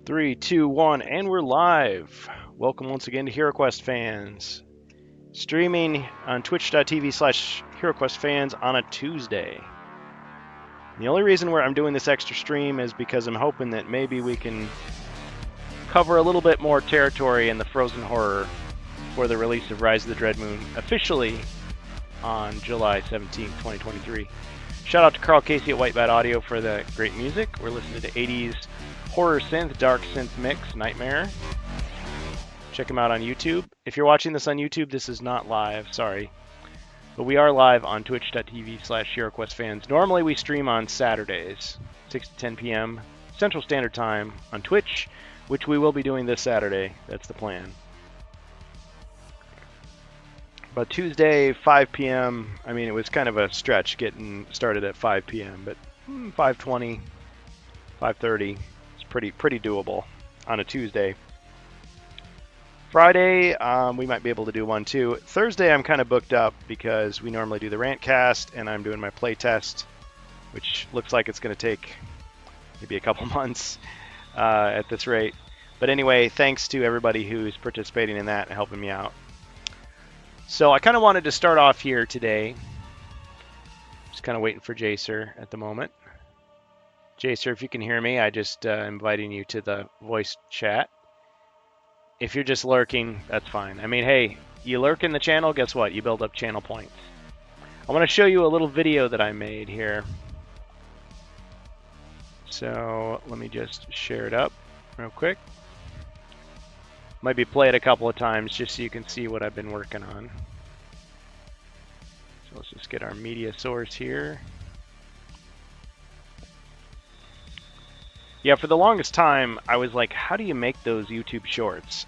Three, two, one, and we're live. Welcome once again to HeroQuest fans. Streaming on twitch.tv/slash HeroQuest fans on a Tuesday. The only reason where I'm doing this extra stream is because I'm hoping that maybe we can cover a little bit more territory in the Frozen Horror for the release of Rise of the Dread Moon officially on July 17th, 2023. Shout out to Carl Casey at White Bat Audio for the great music. We're listening to 80s horror synth, dark synth mix, Nightmare. Check him out on YouTube. If you're watching this on YouTube, this is not live, sorry. But we are live on twitch.tv/slash HeroQuestFans. Normally we stream on Saturdays, 6 to 10 p.m. Central Standard Time on Twitch, which we will be doing this Saturday. That's the plan. But Tuesday, 5 p.m., I mean, it was kind of a stretch getting started at 5 p.m., but 5:20, 5:30, it's pretty doable on a Tuesday. Friday, we might be able to do one too. Thursday, I'm kind of booked up because we normally do the Rantcast, and I'm doing my playtest, which looks like it's going to take maybe a couple months at this rate. But anyway, thanks to everybody who's participating in that and helping me out. So I kind of wanted to start off here today. Just kind of waiting for Jacer at the moment. Jacer, if you can hear me, I just inviting you to the voice chat. If you're just lurking, that's fine. I mean, hey, you lurk in the channel, guess what? You build up channel points. I want to show you a little video that I made here. So let me just share it up real quick. Might be play it a couple of times just so you can see what I've been working on. So let's just get our media source here. Yeah, for the longest time, I was like, how do you make those YouTube shorts?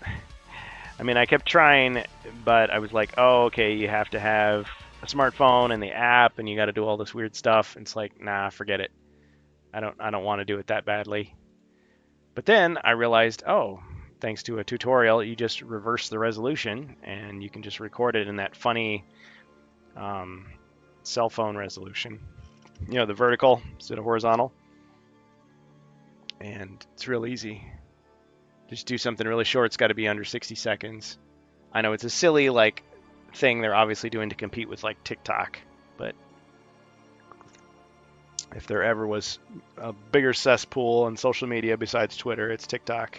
I mean, I kept trying, but I was like, oh, okay, you have to have a smartphone and the app, and you got to do all this weird stuff. And it's like, nah, forget it. I don't want to do it that badly. But then I realized, oh, thanks to a tutorial, you just reverse the resolution, and you can just record it in that funny cell phone resolution. You know, the vertical instead of horizontal. And it's real easy. Just do something really short. It's got to be under 60 seconds. I know it's a silly thing they're obviously doing to compete with TikTok, but if there ever was a bigger cesspool on social media besides Twitter, it's TikTok.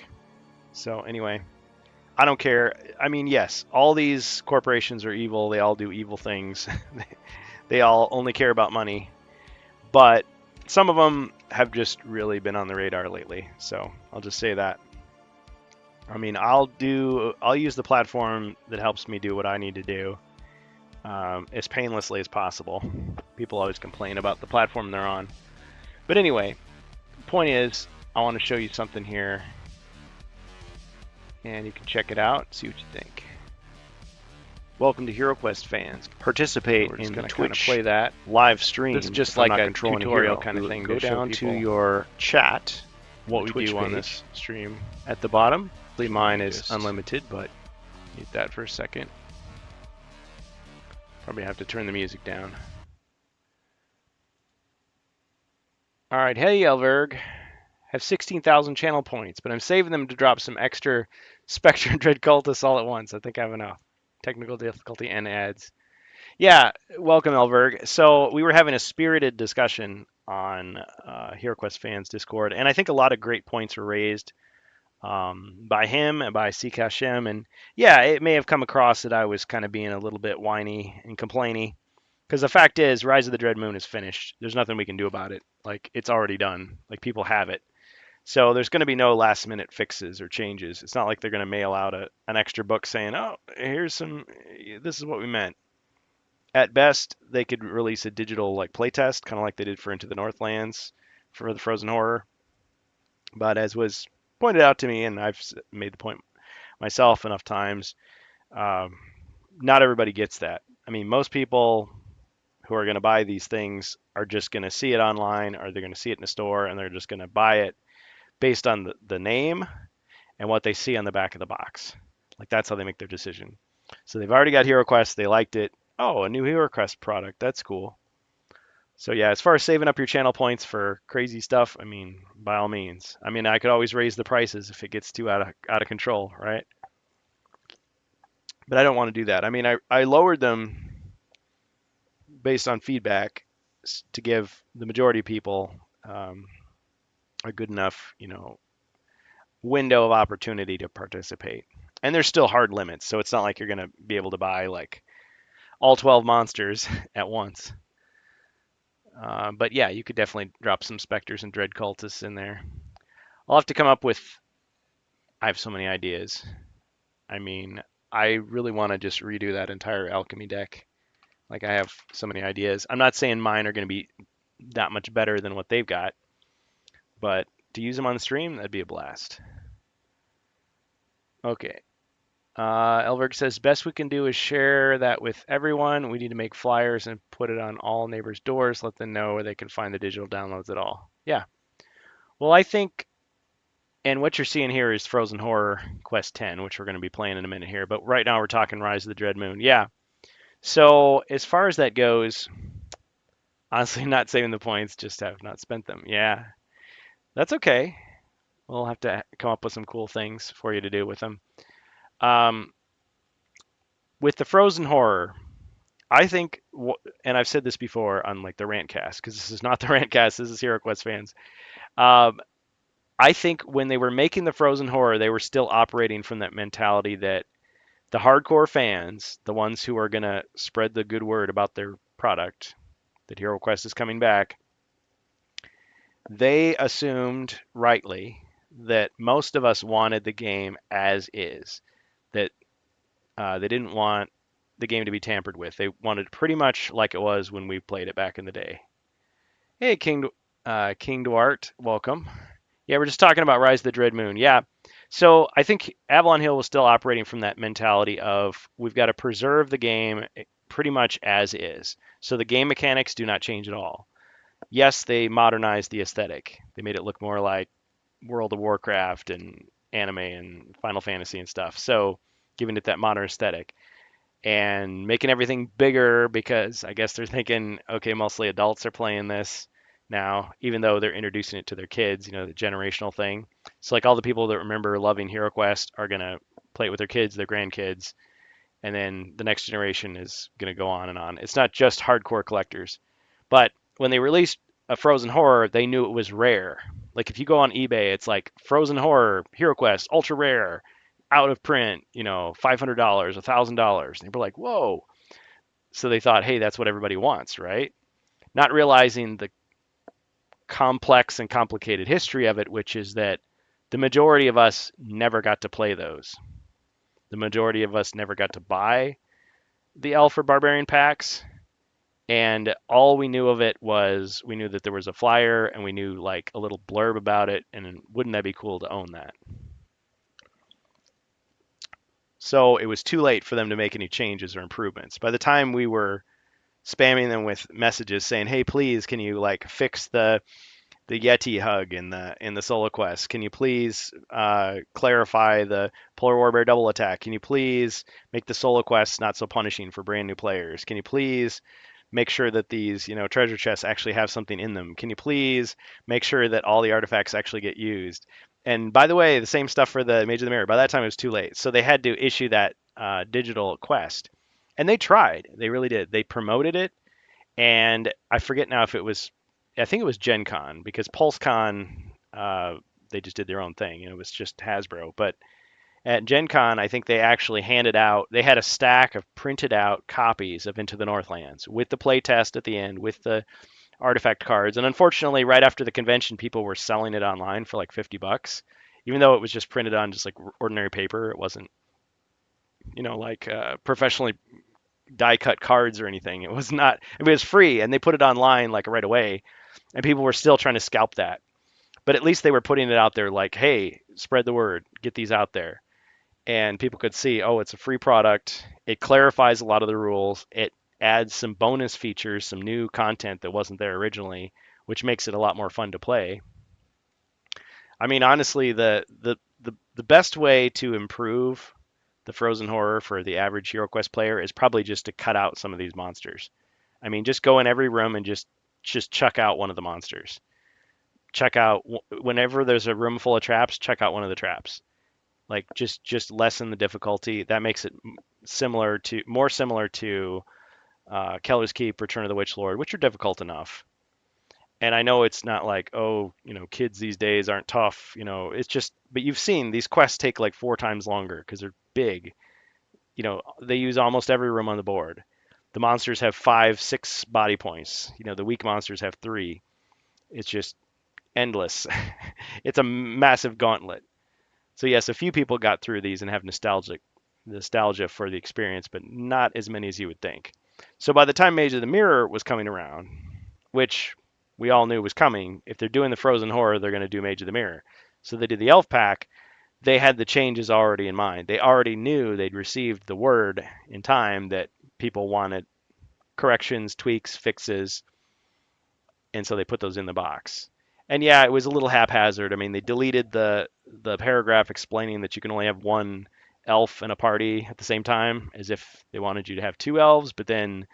So anyway, I don't care. I mean, yes, all these corporations are evil. They all do evil things. They all only care about money. But some of them have just really been on the radar lately. So I'll just say that. I mean, I'll use the platform that helps me do what I need to do as painlessly as possible. People always complain about the platform they're on. But anyway, the point is, I want to show you something here. And you can check it out, see what you think. Welcome to HeroQuest fans. Participate in the Twitch play that live stream. This is just like a tutorial kind of thing. Go down to your chat. What we do on this stream at the bottom. Mine is unlimited, but mute that for a second. Probably have to turn the music down. All right, hey Elverg. Have 16,000 channel points, but I'm saving them to drop some extra Spectre Dread Cultists all at once. I think I have enough. Technical difficulty and ads. Yeah, welcome Elverg. So we were having a spirited discussion on HeroQuest fans Discord, and I think a lot of great points were raised by him and by CKashem. And yeah, it may have come across that I was kind of being a little bit whiny and complainy, because the fact is, Rise of the Dread Moon is finished. There's nothing we can do about it. It's already done. People have it. So there's going to be no last minute fixes or changes. It's not like they're going to mail out an extra book saying, oh, this is what we meant. At best, they could release a digital playtest, kind of like they did for Into the Northlands for the Frozen Horror. But as was pointed out to me, and I've made the point myself enough times, not everybody gets that. I mean, most people who are going to buy these things are just going to see it online, or they're going to see it in a store, and they're just going to buy it based on the name and what they see on the back of the box. That's how they make their decision. So they've already got HeroQuest. They liked it. Oh, a new HeroQuest product. That's cool. So yeah, as far as saving up your channel points for crazy stuff, I mean, by all means. I mean, I could always raise the prices if it gets too out of control, right? But I don't want to do that. I mean, I lowered them based on feedback to give the majority of people um, a good enough, window of opportunity to participate. And there's still hard limits, so it's not like you're going to be able to buy like all 12 monsters at once. But yeah, you could definitely drop some specters and dread cultists in there. I'll have to come up with. I have so many ideas. I mean, I really want to just redo that entire alchemy deck. Like I have so many ideas. I'm not saying mine are going to be that much better than what they've got, but to use them on the stream, that'd be a blast. Okay. Elberg says best we can do is share that with everyone. We need to make flyers and put it on all neighbors' doors. Let them know where they can find the digital downloads at all. Yeah. Well, I think, and what you're seeing here is Frozen Horror Quest 10, which we're going to be playing in a minute here. But right now we're talking Rise of the Dread Moon. Yeah. So as far as that goes, honestly, not saving the points, just have not spent them. Yeah, that's okay. We'll have to come up with some cool things for you to do with them. Um, with the Frozen Horror, I think, and I've said this before on like the Rantcast, because this is not the Rantcast, this is Hero Quest fans. Um, I think when they were making the Frozen Horror, they were still operating from that mentality that the hardcore fans, the ones who are going to spread the good word about their product, that Hero Quest is coming back, they assumed rightly that most of us wanted the game as is, that they didn't want the game to be tampered with. They wanted pretty much like it was when we played it back in the day. Hey, King Duarte, welcome. Yeah, we're just talking about Rise of the Dread Moon. Yeah. So I think Avalon Hill was still operating from that mentality of we've got to preserve the game pretty much as is. So the game mechanics do not change at all. Yes, they modernized the aesthetic. They made it look more like World of Warcraft and anime and Final Fantasy and stuff. So giving it that modern aesthetic and making everything bigger because I guess they're thinking, okay, mostly adults are playing this now, even though they're introducing it to their kids, the generational thing. So like all the people that remember loving Hero Quest are gonna play it with their kids, their grandkids, and then the next generation is gonna go on and on. It's not just hardcore collectors. But when they released a Frozen Horror, they knew it was rare. Like if you go on eBay, it's like Frozen Horror, Hero Quest, ultra rare, out of print, $500, $1,000. And they were like, whoa. So they thought, hey, that's what everybody wants, right? Not realizing the complex and complicated history of it, which is that the majority of us never got to play those. The majority of us never got to buy the Elf or Barbarian packs. And all we knew of it was we knew that there was a flyer and we knew like a little blurb about it. And wouldn't that be cool to own that? So it was too late for them to make any changes or improvements. By the time we were spamming them with messages saying, "Hey, please, can you like fix the Yeti hug in the solo quest? Can you please clarify the Polar Warbear double attack? Can you please make the solo quests not so punishing for brand new players? Can you please make sure that these treasure chests actually have something in them? Can you please make sure that all the artifacts actually get used?" And by the way, the same stuff for the Mage of the Mirror. By that time, it was too late, so they had to issue that digital quest, and they tried. They really did. They promoted it, and I forget now if it was, I think it was Gen Con because PulseCon, they just did their own thing. It was just Hasbro. But at Gen Con, I think they actually handed out, they had a stack of printed out copies of Into the Northlands with the playtest at the end, with the artifact cards. And unfortunately, right after the convention, people were selling it online for like $50, even though it was just printed on just like ordinary paper. It wasn't, like professionally die cut cards or anything. It was not. I mean, it was free, and they put it online like right away, and people were still trying to scalp that. But at least they were putting it out there, like, hey, spread the word, get these out there, and people could see, oh, it's a free product. It clarifies a lot of the rules. It adds some bonus features, some new content that wasn't there originally, which makes it a lot more fun to play. I mean, honestly, the best way to improve the Frozen Horror for the average HeroQuest player is probably just to cut out some of these monsters. I mean, just go in every room and just just chuck out one of the monsters. Check out whenever there's a room full of traps, check out one of the traps. Like just lessen the difficulty. That makes it more similar to Keller's Keep, Return of the Witch Lord, which are difficult enough. And I know it's not like, oh, kids these days aren't tough. It's just, but you've seen these quests take like 4 times longer because they're big. They use almost every room on the board. The monsters have 5, 6 body points. The weak monsters have 3. It's just endless. It's a massive gauntlet. So yes, a few people got through these and have nostalgia for the experience, but not as many as you would think. So by the time Mage of the Mirror was coming around, which we all knew was coming, if they're doing the Frozen Horror, they're going to do Mage of the Mirror. So they did the Elf Pack. They had the changes already in mind. They already knew they'd received the word in time that people wanted corrections, tweaks, fixes, and so they put those in the box. And yeah, it was a little haphazard. I mean, they deleted the paragraph explaining that you can only have one elf in a party at the same time, as if they wanted you to have 2 elves. But then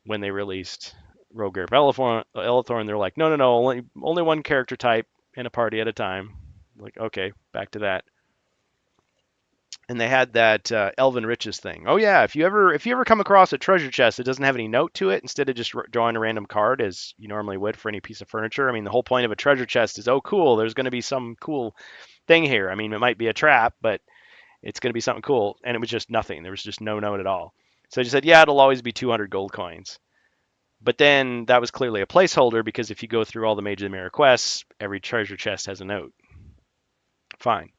when they released Rogue Elethorn, they're like, no, no, no, only one character type in a party at a time. Like, okay, back to that. And they had that Elven Riches thing. Oh yeah, if you ever come across a treasure chest that doesn't have any note to it, instead of just drawing a random card as you normally would for any piece of furniture. I mean, the whole point of a treasure chest is, oh cool, there's going to be some cool thing here. I mean, it might be a trap, but it's going to be something cool. And it was just nothing. There was just no note at all. So I just said, yeah, it'll always be 200 gold coins. But then that was clearly a placeholder because if you go through all the Mage of the Mirror quests, every treasure chest has a note. Fine.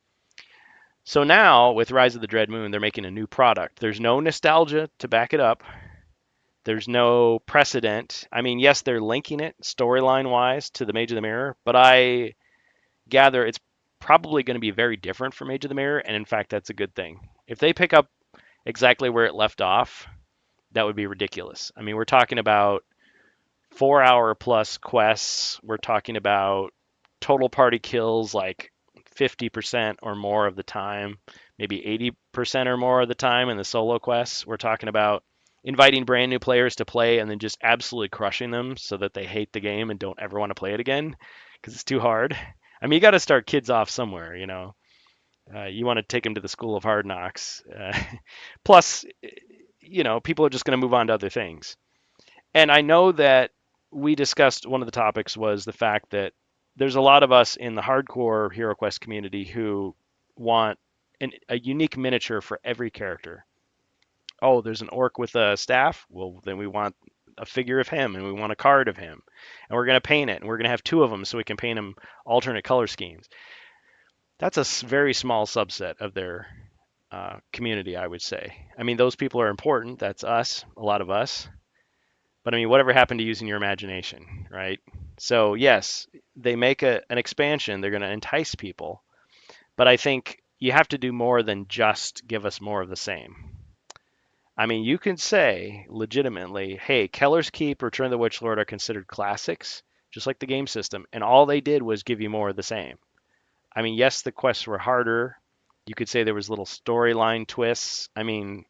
So now with Rise of the Dread Moon, they're making a new product. There's no nostalgia to back it up. There's no precedent. I mean, yes, they're linking it storyline wise to the Mage of the Mirror, but I gather it's probably going to be very different from Mage of the Mirror, and in fact, that's a good thing. If they pick up exactly where it left off, that would be ridiculous. I mean, we're talking about 4-hour plus quests. We're talking about total party kills like 50% or more of the time, maybe 80% or more of the time in the solo quests. We're talking about inviting brand new players to play and then just absolutely crushing them so that they hate the game and don't ever want to play it again because it's too hard. I mean, you got to start kids off somewhere. You want to take them to the school of hard knocks. Plus, people are just going to move on to other things. And I know that we discussed one of the topics was the fact that there's a lot of us in the hardcore HeroQuest community who want a unique miniature for every character. Oh, there's an orc with a staff. Well, then we want a figure of him and we want a card of him. And we're going to paint it and we're going to have 2 of them so we can paint them alternate color schemes. That's a very small subset of their community, I would say. I mean, those people are important. That's us, a lot of us. But I mean, whatever happened to using your imagination, right? So yes, they make an expansion. They're going to entice people. But I think you have to do more than just give us more of the same. I mean, you can say legitimately, hey, Keller's Keep, Return of the Witch Lord are considered classics, just like the game system. And all they did was give you more of the same. I mean, yes, the quests were harder. You could say there was little storyline twists. I mean,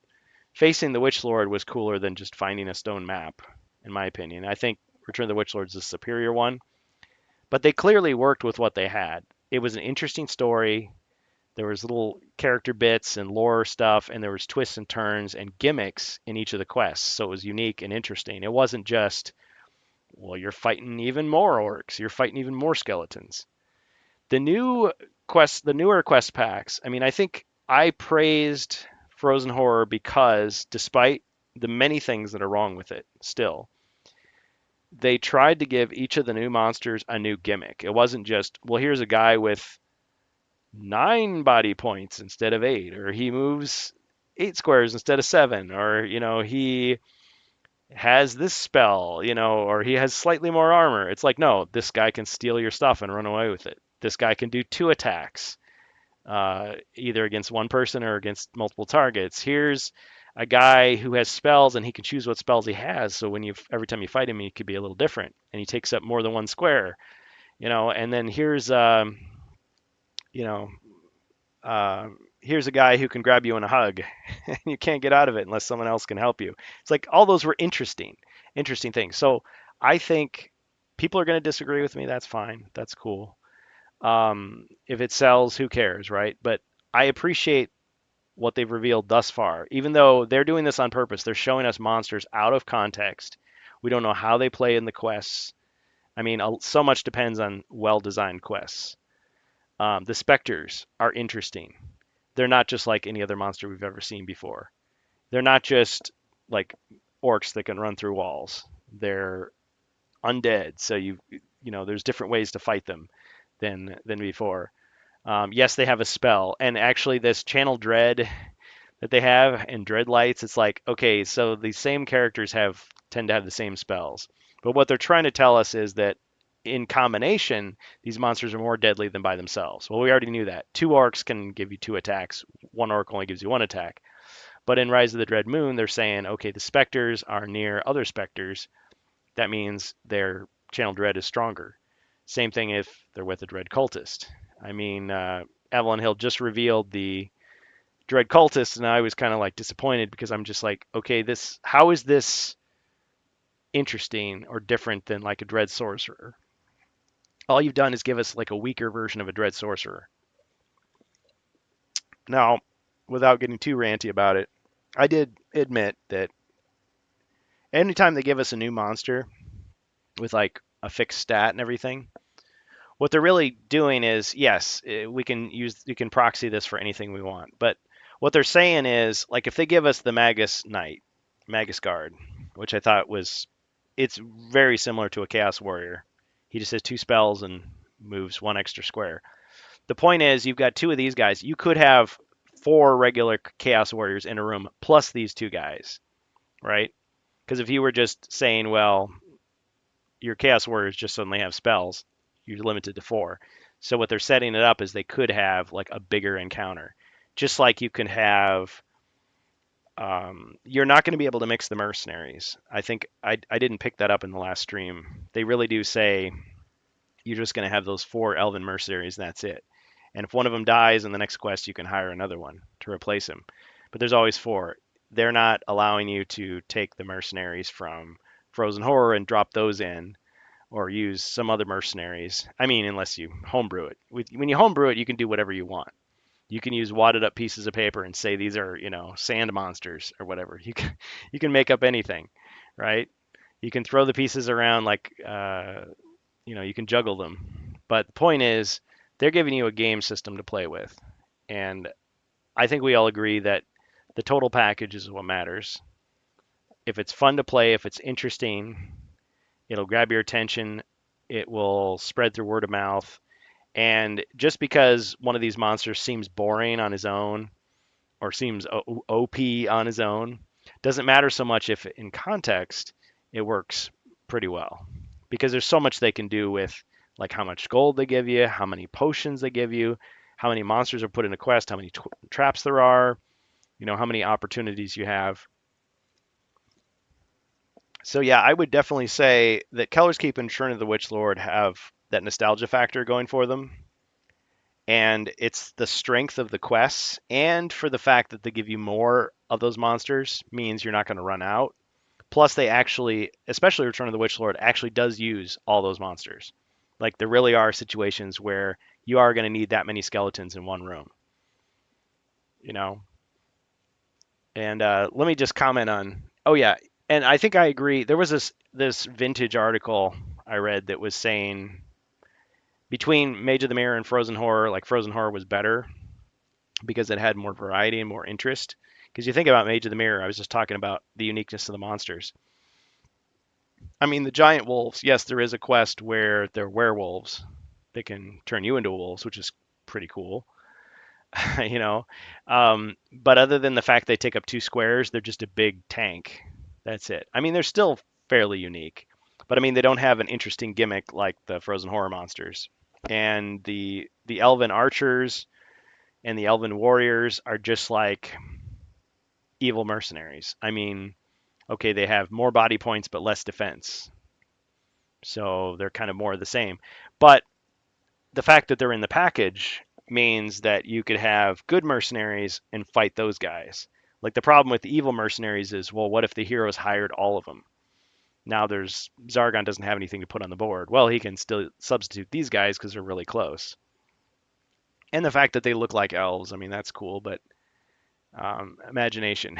facing the Witch Lord was cooler than just finding a stone map, in my opinion. I think Return of the Witch Lord is the superior one. But they clearly worked with what they had. It was an interesting story. There was little character bits and lore stuff, and there was twists and turns and gimmicks in each of the quests. So it was unique and interesting. It wasn't just, well, you're fighting even more orcs. You're fighting even more skeletons. The newer quest packs, I mean, I think I praised Frozen Horror because despite the many things that are wrong with it still, they tried to give each of the new monsters a new gimmick. It wasn't just, well, here's a guy with 9 body points instead of 8, or he moves 8 squares instead of 7, or, he has this spell, or he has slightly more armor. It's like, no, this guy can steal your stuff and run away with it. This guy can do 2 attacks, either against one person or against multiple targets. Here's a guy who has spells and he can choose what spells he has. So every time you fight him, he could be a little different, and he takes up more than 1 square, And then here's a guy who can grab you in a hug. You can't get out of it unless someone else can help you. It's like all those were interesting things. So I think People are going to disagree with me. That's fine. That's cool. If it sells, who cares, right? But I appreciate what they've revealed thus far. Even though they're doing this on purpose, they're showing us monsters out of context. We don't know how they play in the quests. I mean, so much depends on well-designed quests. The specters are interesting. They're not just like any other monster we've ever seen before. They're not just like orcs that can run through walls. They're undead, so there's different ways to fight them than before. Yes, they have a spell, and actually, this channel dread that they have and dread lights, it's like, okay, so these same characters tend to have the same spells, but what they're trying to tell us is that in combination, these monsters are more deadly than by themselves. Well, we already knew that. Two orcs can give you two attacks. One orc only gives you one attack. But in Rise of the Dread Moon, they're saying, okay, the specters are near other specters. That means their channel dread is stronger. Same thing if they're with a dread cultist. I mean, Avalon Hill just revealed the dread cultist, and I was kind of like disappointed because I'm just like, okay, how is this interesting or different than like a dread sorcerer? All you've done is give us like a weaker version of a dread sorcerer. Now, without getting too ranty about it, I did admit that anytime they give us a new monster with like a fixed stat and everything, what they're really doing is, yes, we can proxy this for anything we want, but what they're saying is, like, if they give us the Magus Knight, Magus Guard, which I thought it's very similar to a Chaos Warrior. He just has two spells and moves one extra square. The point is, you've got two of these guys. You could have four regular Chaos Warriors in a room plus these two guys, right? Because if you were just saying, well, your Chaos Warriors just suddenly have spells, you're limited to four. So what they're setting it up is they could have like a bigger encounter, just like you can have. You're not going to be able to mix the mercenaries. I think I didn't pick that up in the last stream. They really do say you're just going to have those four elven mercenaries and that's it. And if one of them dies in the next quest, you can hire another one to replace him. But there's always four. They're not allowing you to take the mercenaries from Frozen Horror and drop those in or use some other mercenaries. I mean, unless you homebrew it. When you homebrew it, you can do whatever you want. You can use wadded up pieces of paper and say these are, sand monsters or whatever. You can make up anything, right? You can throw the pieces around like you can juggle them. But the point is, they're giving you a game system to play with. And I think we all agree that the total package is what matters. If it's fun to play, if it's interesting, it'll grab your attention, it will spread through word of mouth. And just because one of these monsters seems boring on his own or seems OP on his own doesn't matter so much if in context it works pretty well. Because there's so much they can do with like how much gold they give you, how many potions they give you, how many monsters are put in a quest, how many traps there are, how many opportunities you have. So yeah, I would definitely say that Keller's Keep and Return of the Witch Lord have that nostalgia factor going for them. And it's the strength of the quests and for the fact that they give you more of those monsters means you're not going to run out. Plus they actually, especially Return of the Witch Lord, actually does use all those monsters. Like there really are situations where you are going to need that many skeletons in one room. And let me just comment on, oh yeah, and I think I agree. There was this vintage article I read that was saying between Mage of the Mirror and Frozen Horror, like Frozen Horror was better because it had more variety and more interest. Because you think about Mage of the Mirror, I was just talking about the uniqueness of the monsters. I mean, the giant wolves, yes, there is a quest where they're werewolves. They can turn you into wolves, which is pretty cool. But other than the fact they take up two squares, they're just a big tank. That's it. I mean, they're still fairly unique, but I mean, they don't have an interesting gimmick like the Frozen Horror monsters. And the elven archers and the elven warriors are just like evil mercenaries. I mean, okay, they have more body points but less defense. So they're kind of more of the same. But the fact that they're in the package means that you could have good mercenaries and fight those guys. Like the problem with the evil mercenaries is, well, what if the heroes hired all of them? Now there's Zargon doesn't have anything to put on the board. Well, he can still substitute these guys because they're really close. And the fact that they look like elves, I mean, that's cool, but imagination.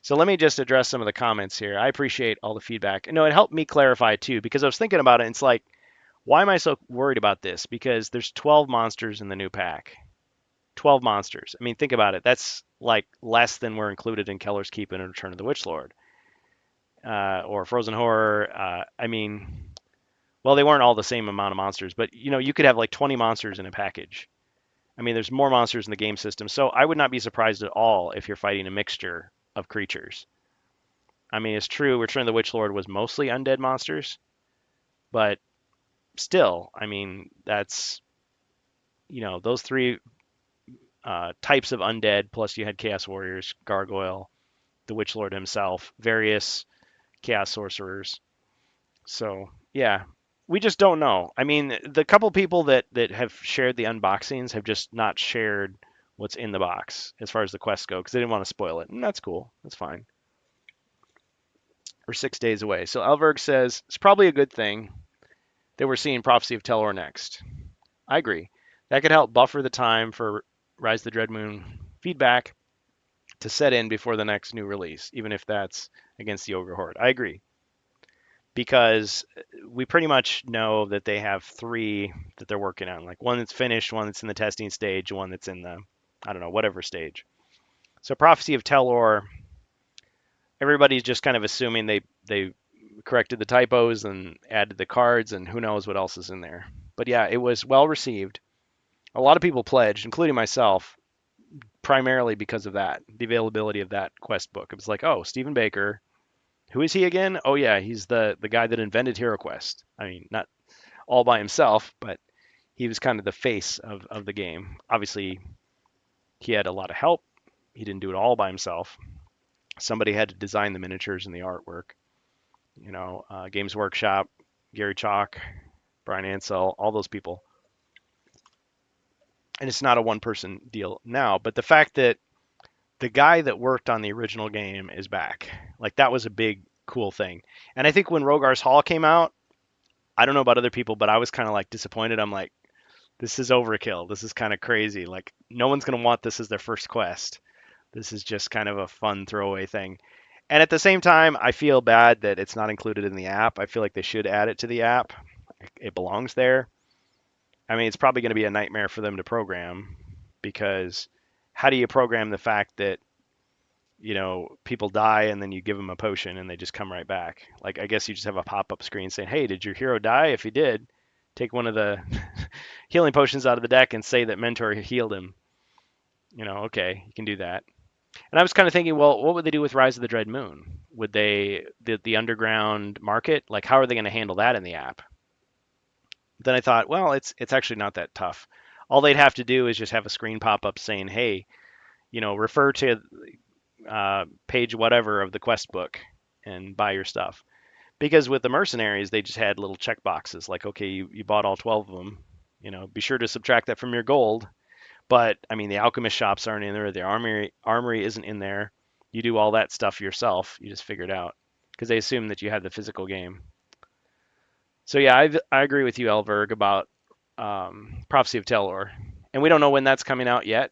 So let me just address some of the comments here. I appreciate all the feedback. No, it helped me clarify too, because I was thinking about it, and it's like, why am I so worried about this? Because there's 12 monsters in the new pack. 12 monsters. I mean, think about it. That's like less than were included in Keller's Keep and Return of the Witch Lord, or Frozen Horror. I mean, well, they weren't all the same amount of monsters, but you could have like 20 monsters in a package. I mean, there's more monsters in the game system, so I would not be surprised at all if you're fighting a mixture of creatures. I mean, it's true, Return of the Witch Lord was mostly undead monsters, but still, I mean, that's those three types of undead. Plus, you had Chaos Warriors, Gargoyle, the Witch Lord himself, various Chaos Sorcerers. So yeah, we just don't know. I mean, the couple people that have shared the unboxings have just not shared what's in the box as far as the quests go because they didn't want to spoil it, and that's cool. That's fine. We're 6 days away. So Elverg says it's probably a good thing that we're seeing Prophecy of Telor next. I agree. That could help buffer the time for Rise of the Dread Moon feedback to set in before the next new release, even if that's against the Ogre Horde. I agree. Because we pretty much know that they have three that they're working on, like one that's finished, one that's in the testing stage, one that's in the, I don't know, whatever stage. So Prophecy of Telor, everybody's just kind of assuming they corrected the typos and added the cards, and who knows what else is in there. But yeah, it was well received. A lot of people pledged, including myself, primarily because of that, the availability of that quest book. It was like, oh, Stephen Baker, who is he again? Oh yeah, he's the guy that invented HeroQuest. I mean, not all by himself, but he was kind of the face of the game. Obviously, he had a lot of help. He didn't do it all by himself. Somebody had to design the miniatures and the artwork. Games Workshop, Gary Chalk, Brian Ansell, all those people. And it's not a one-person deal now, but the fact that the guy that worked on the original game is back, like that was a big, cool thing. And I think when Rogar's Hall came out, I don't know about other people, but I was kind of like disappointed. I'm like, this is overkill. This is kind of crazy. Like, no one's going to want this as their first quest. This is just kind of a fun throwaway thing. And at the same time, I feel bad that it's not included in the app. I feel like they should add it to the app. It belongs there. I mean, it's probably going to be a nightmare for them to program because how do you program the fact that, people die and then you give them a potion and they just come right back? Like, I guess you just have a pop up screen saying, hey, did your hero die? If he did, take one of the healing potions out of the deck and say that Mentor healed him. Okay, you can do that. And I was kind of thinking, well, what would they do with Rise of the Dread Moon? Would they, the underground market, like, how are they going to handle that in the app? Then I thought, well, it's actually not that tough. All they'd have to do is just have a screen pop up saying, hey, refer to page whatever of the quest book and buy your stuff. Because with the mercenaries, they just had little check boxes like, okay, you bought all 12 of them. Be sure to subtract that from your gold. But I mean, the alchemist shops aren't in there. The armory isn't in there. You do all that stuff yourself. You just figure it out because they assume that you have the physical game. So yeah, I agree with you, Elverg, about Prophecy of Telor, and we don't know when that's coming out yet.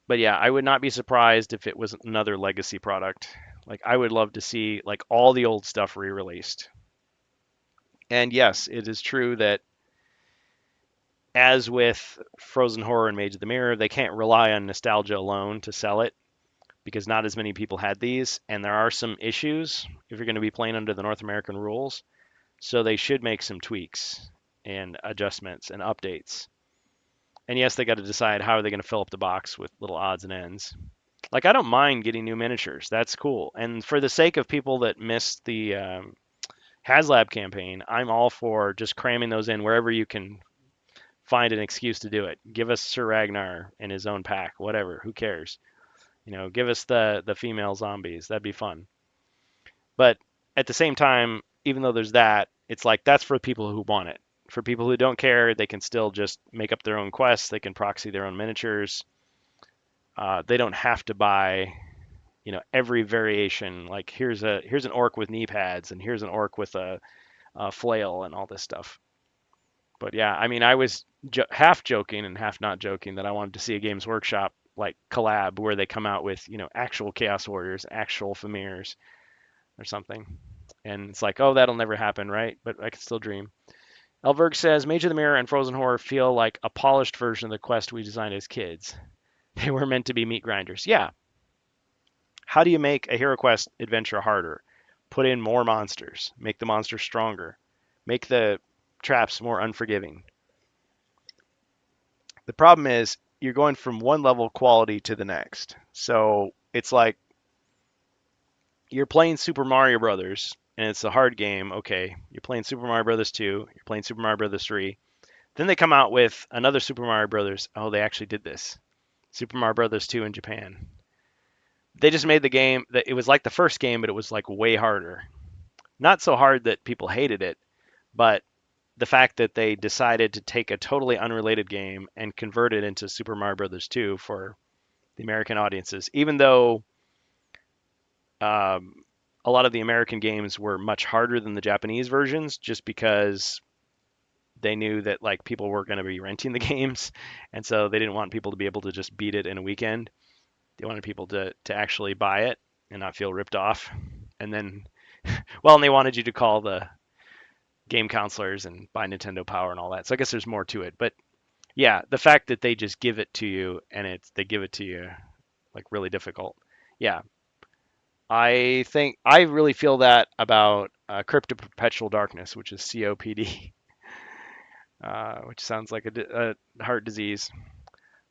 But yeah, I would not be surprised if it was another legacy product. Like I would love to see like all the old stuff re-released. And yes, it is true that as with Frozen Horror and Mage of the Mirror, they can't rely on nostalgia alone to sell it because not as many people had these, and there are some issues if you're going to be playing under the North American rules. So they should make some tweaks and adjustments and updates. And yes, they got to decide how are they going to fill up the box with little odds and ends. Like I don't mind getting new miniatures. That's cool. And for the sake of people that missed the HasLab campaign, I'm all for just cramming those in wherever you can find an excuse to do it. Give us Sir Ragnar in his own pack, whatever. Who cares? Give us the female zombies. That'd be fun. But at the same time, even though there's that, it's like that's for people who want it. For people who don't care, they can still just make up their own quests. They can proxy their own miniatures. They don't have to buy, every variation. Like here's an orc with knee pads, and here's an orc with a flail, and all this stuff. But yeah, I mean, I was half joking and half not joking that I wanted to see a Games Workshop like collab where they come out with actual Chaos Warriors, actual Famirs or something. And it's like, oh, that'll never happen, right? But I can still dream. Elberg says Mage of the Mirror and Frozen Horror feel like a polished version of the quest we designed as kids. They were meant to be meat grinders. Yeah. How do you make a Hero Quest adventure harder? Put in more monsters, make the monsters stronger, make the traps more unforgiving. The problem is you're going from one level of quality to the next. So it's like you're playing Super Mario Brothers and it's a hard game. Okay, you're playing Super Mario Brothers 2, you're playing Super Mario Brothers 3. Then they come out with another Super Mario Brothers. Oh, they actually did this. Super Mario Brothers 2 in Japan. They just made the game that it was like the first game, but it was like way harder. Not so hard that people hated it, but the fact that they decided to take a totally unrelated game and convert it into Super Mario Brothers 2 for the American audiences, even though um, a lot of the American games were much harder than the Japanese versions, just because they knew that like people were going to be renting the games, and so they didn't want people to be able to just beat it in a weekend. They wanted people to actually buy it and not feel ripped off. And then, well, and they wanted you to call the game counselors and buy Nintendo Power and all that. So I guess there's more to it, but yeah, the fact that they just give it to you and they give it to you like really difficult. Yeah, I really feel that about Crypt of Perpetual Darkness, which is COPD, which sounds like a heart disease.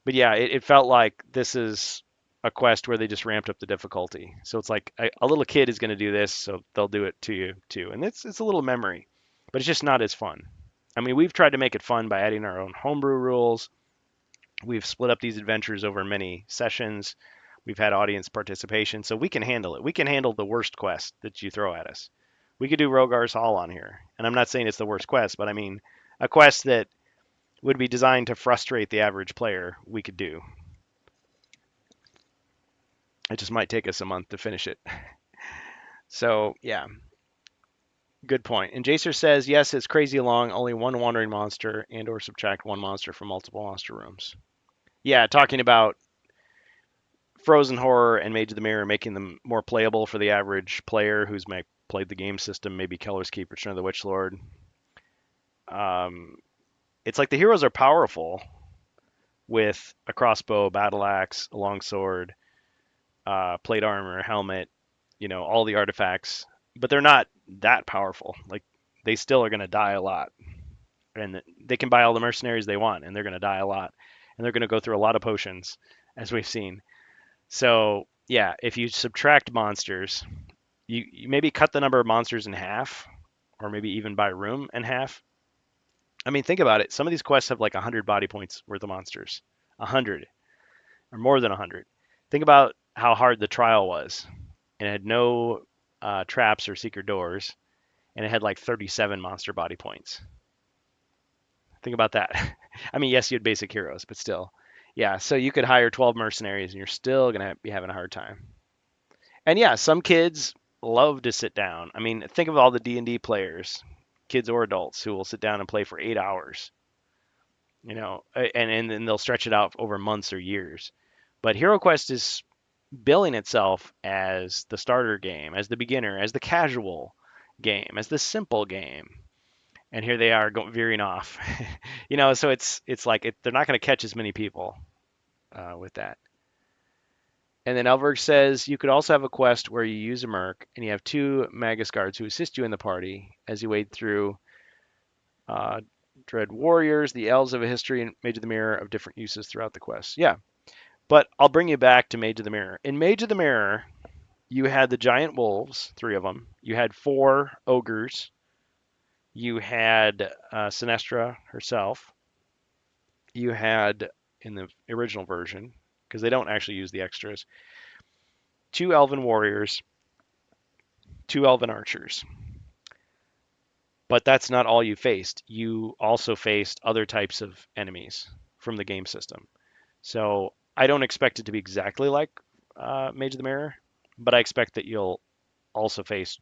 But yeah, it felt like this is a quest where they just ramped up the difficulty. So it's like a little kid is going to do this, so they'll do it to you too. And it's a little memory, but it's just not as fun. I mean, we've tried to make it fun by adding our own homebrew rules. We've split up these adventures over many sessions. We've had audience participation, so we can handle it. We can handle the worst quest that you throw at us. We could do Rogar's Hall on here. And I'm not saying it's the worst quest, but I mean a quest that would be designed to frustrate the average player, we could do. It just might take us a month to finish it. So, yeah, good point. And Jacer says, yes, it's crazy long, only one wandering monster and or subtract one monster from multiple monster rooms. Yeah, talking about Frozen Horror and Mage of the Mirror, making them more playable for the average player who's played the game system, maybe Keller's Keep, Return of the Witch Lord. It's like the heroes are powerful with a crossbow, battle axe, a longsword, plate armor, helmet, all the artifacts, but they're not that powerful. Like they still are going to die a lot, and they can buy all the mercenaries they want, and they're going to die a lot, and they're going to go through a lot of potions, as we've seen. So yeah, if you subtract monsters, you maybe cut the number of monsters in half, or maybe even by room in half. I mean, think about it. Some of these quests have like 100 body points worth of monsters, 100 or more than 100. Think about how hard the trial was, and it had no traps or secret doors, and it had like 37 monster body points. Think about that. I mean, yes, you had basic heroes, but still. Yeah, so you could hire 12 mercenaries and you're still going to be having a hard time. And yeah, some kids love to sit down. I mean, think of all the D&D players, kids or adults, who will sit down and play for 8 hours. And then they'll stretch it out over months or years. But HeroQuest is billing itself as the starter game, as the beginner, as the casual game, as the simple game. And here they are veering off. So it's like they're not going to catch as many people with that. And then Elberg says you could also have a quest where you use a merc and you have two Magus guards who assist you in the party as you wade through uh, Dread Warriors, the Elves of a History, and Mage of the Mirror of different uses throughout the quest. Yeah, but I'll bring you back to Mage of the Mirror. In Mage of the Mirror, you had the giant wolves, 3 of them. You had 4 ogres. You had Sinestra herself. You had, in the original version, because they don't actually use the extras, 2 elven warriors, 2 elven archers. But that's not all you faced. You also faced other types of enemies from the game system. So I don't expect it to be exactly like Mage of the Mirror, but I expect that you'll also face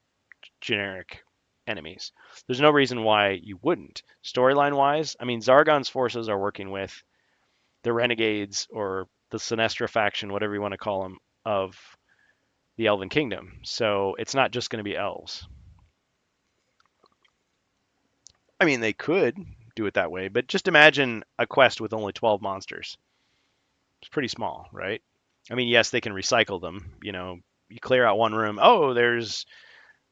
generic enemies. There's no reason why you wouldn't. Storyline wise, I mean, Zargon's forces are working with the Renegades or the Sinestra faction, whatever you want to call them, of the Elven Kingdom. So it's not just going to be elves. I mean, they could do it that way, but just imagine a quest with only 12 monsters. It's pretty small, right? I mean, yes, they can recycle them. You clear out one room. Oh, there's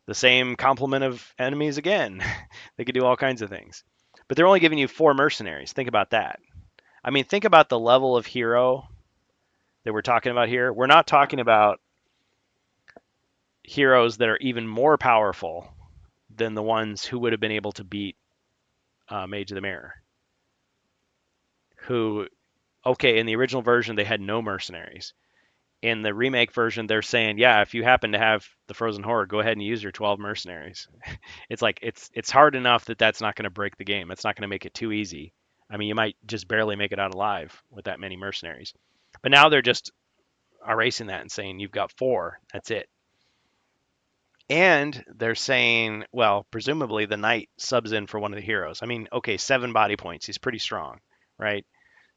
the same complement of enemies again. They could do all kinds of things. But they're only giving you 4 mercenaries. Think about that. I mean, think about the level of hero that we're talking about here. We're not talking about heroes that are even more powerful than the ones who would have been able to beat Mage of the Mirror. Who, okay, in the original version, they had no mercenaries. In the remake version, they're saying, yeah, if you happen to have the Frozen Horde, go ahead and use your 12 mercenaries. It's like it's hard enough that that's not going to break the game. It's not going to make it too easy. I mean, you might just barely make it out alive with that many mercenaries. But now they're just erasing that and saying you've got 4. That's it. And they're saying, well, presumably the knight subs in for one of the heroes. I mean, okay, 7 body points. He's pretty strong, right?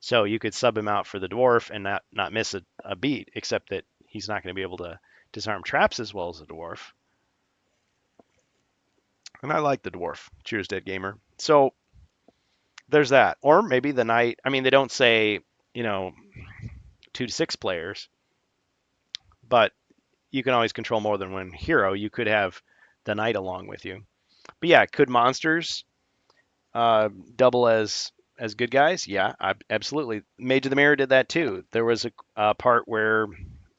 So you could sub him out for the dwarf and not miss a beat, except that he's not going to be able to disarm traps as well as the dwarf. And I like the dwarf. Cheers, Dead Gamer. So there's that. Or maybe the knight. I mean, they don't say, 2 to 6 players, but you can always control more than one hero. You could have the knight along with you. But yeah, could monsters double as good guys? Yeah, absolutely. Mage of the Mirror did that too. There was a part where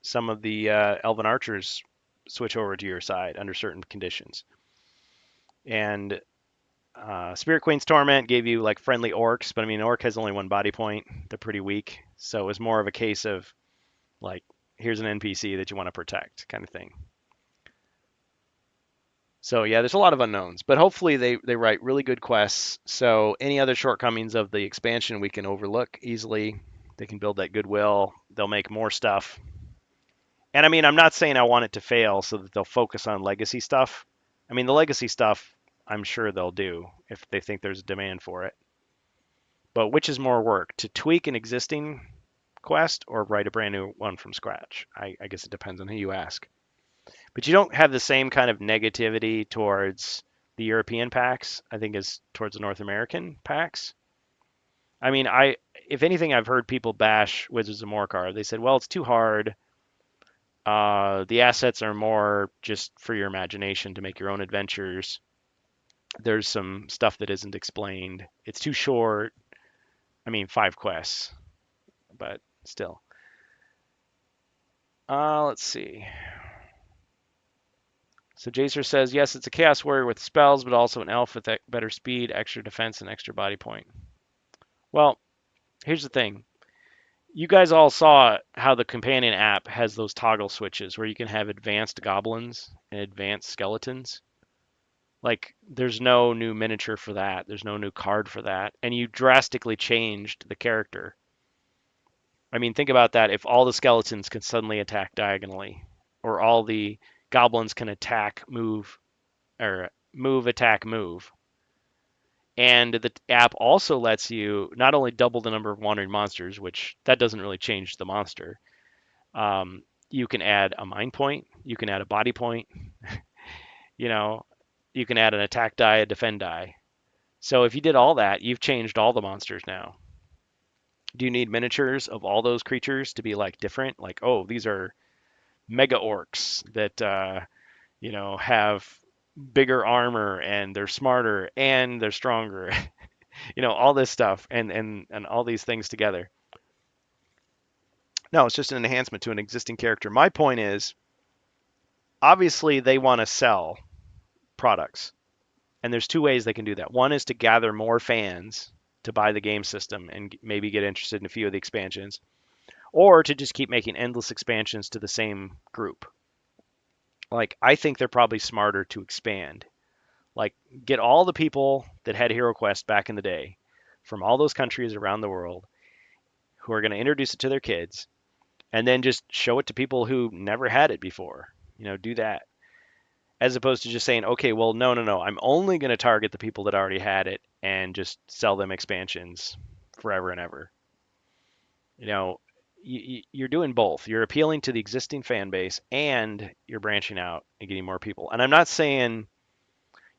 some of the elven archers switch over to your side under certain conditions. And Spirit Queen's Torment gave you like friendly orcs, but I mean, orc has only 1 body point. They're pretty weak. So it was more of a case of like, here's an NPC that you want to protect kind of thing. So yeah, there's a lot of unknowns, but hopefully they write really good quests. So any other shortcomings of the expansion we can overlook easily. They can build that goodwill. They'll make more stuff. And I mean, I'm not saying I want it to fail so that they'll focus on legacy stuff. I mean, the legacy stuff, I'm sure they'll do if they think there's a demand for it. But which is more work, to tweak an existing quest or write a brand new one from scratch? I guess it depends on who you ask. But you don't have the same kind of negativity towards the European packs, I think, as towards the North American packs. I mean, if anything, I've heard people bash Wizards of Morcar. They said, well, it's too hard. The assets are more just for your imagination to make your own adventures. There's some stuff that isn't explained. It's too short. I mean, 5 quests, but still. Let's see. So Jacer says, yes, it's a Chaos Warrior with spells, but also an elf with better speed, extra defense, and extra body point. Well, here's the thing. You guys all saw how the companion app has those toggle switches where you can have advanced goblins and advanced skeletons. Like, there's no new miniature for that. There's no new card for that. And you drastically changed the character. I mean, think about that. If all the skeletons can suddenly attack diagonally, or all the goblins can attack, move, or move, attack, move. And the app also lets you not only double the number of wandering monsters, which that doesn't really change the monster. You can add a mind point. You can add a body point. You can add an attack die, a defend die. So if you did all that, you've changed all the monsters now. Do you need miniatures of all those creatures to be like different? Like, oh, these are mega orcs that have bigger armor and they're smarter and they're stronger. All this stuff and all these things together. No, it's just an enhancement to an existing character. My point is, obviously they want to sell products. And there's 2 ways they can do that. One is to gather more fans to buy the game system and maybe get interested in a few of the expansions, or to just keep making endless expansions to the same group. Like, I think they're probably smarter to expand. Like, get all the people that had HeroQuest back in the day from all those countries around the world who are going to introduce it to their kids, and then just show it to people who never had it before. Do that. As opposed to just saying, okay, well, no, no, no, I'm only going to target the people that already had it and just sell them expansions forever and ever. You know, you're doing both. You're appealing to the existing fan base and you're branching out and getting more people. And I'm not saying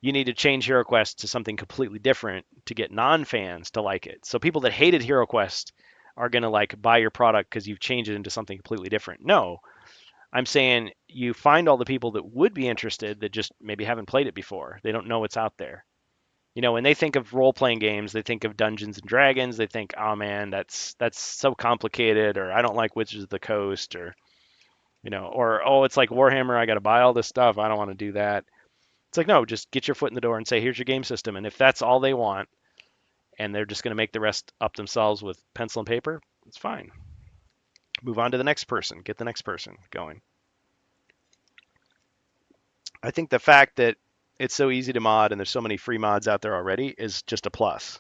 you need to change HeroQuest to something completely different to get non-fans to like it. So people that hated HeroQuest are going to like buy your product because you've changed it into something completely different. No, I'm saying you find all the people that would be interested that just maybe haven't played it before. They don't know what's out there. When they think of role-playing games, they think of Dungeons and Dragons. They think, "Oh man, that's so complicated," or "I don't like Wizards of the Coast," or or "Oh, it's like Warhammer. I got to buy all this stuff. I don't want to do that." It's like, no, just get your foot in the door and say, "Here's your game system." And if that's all they want, and they're just going to make the rest up themselves with pencil and paper, it's fine. Move on to the next person. Get the next person going. I think the fact that it's so easy to mod and there's so many free mods out there already is just a plus.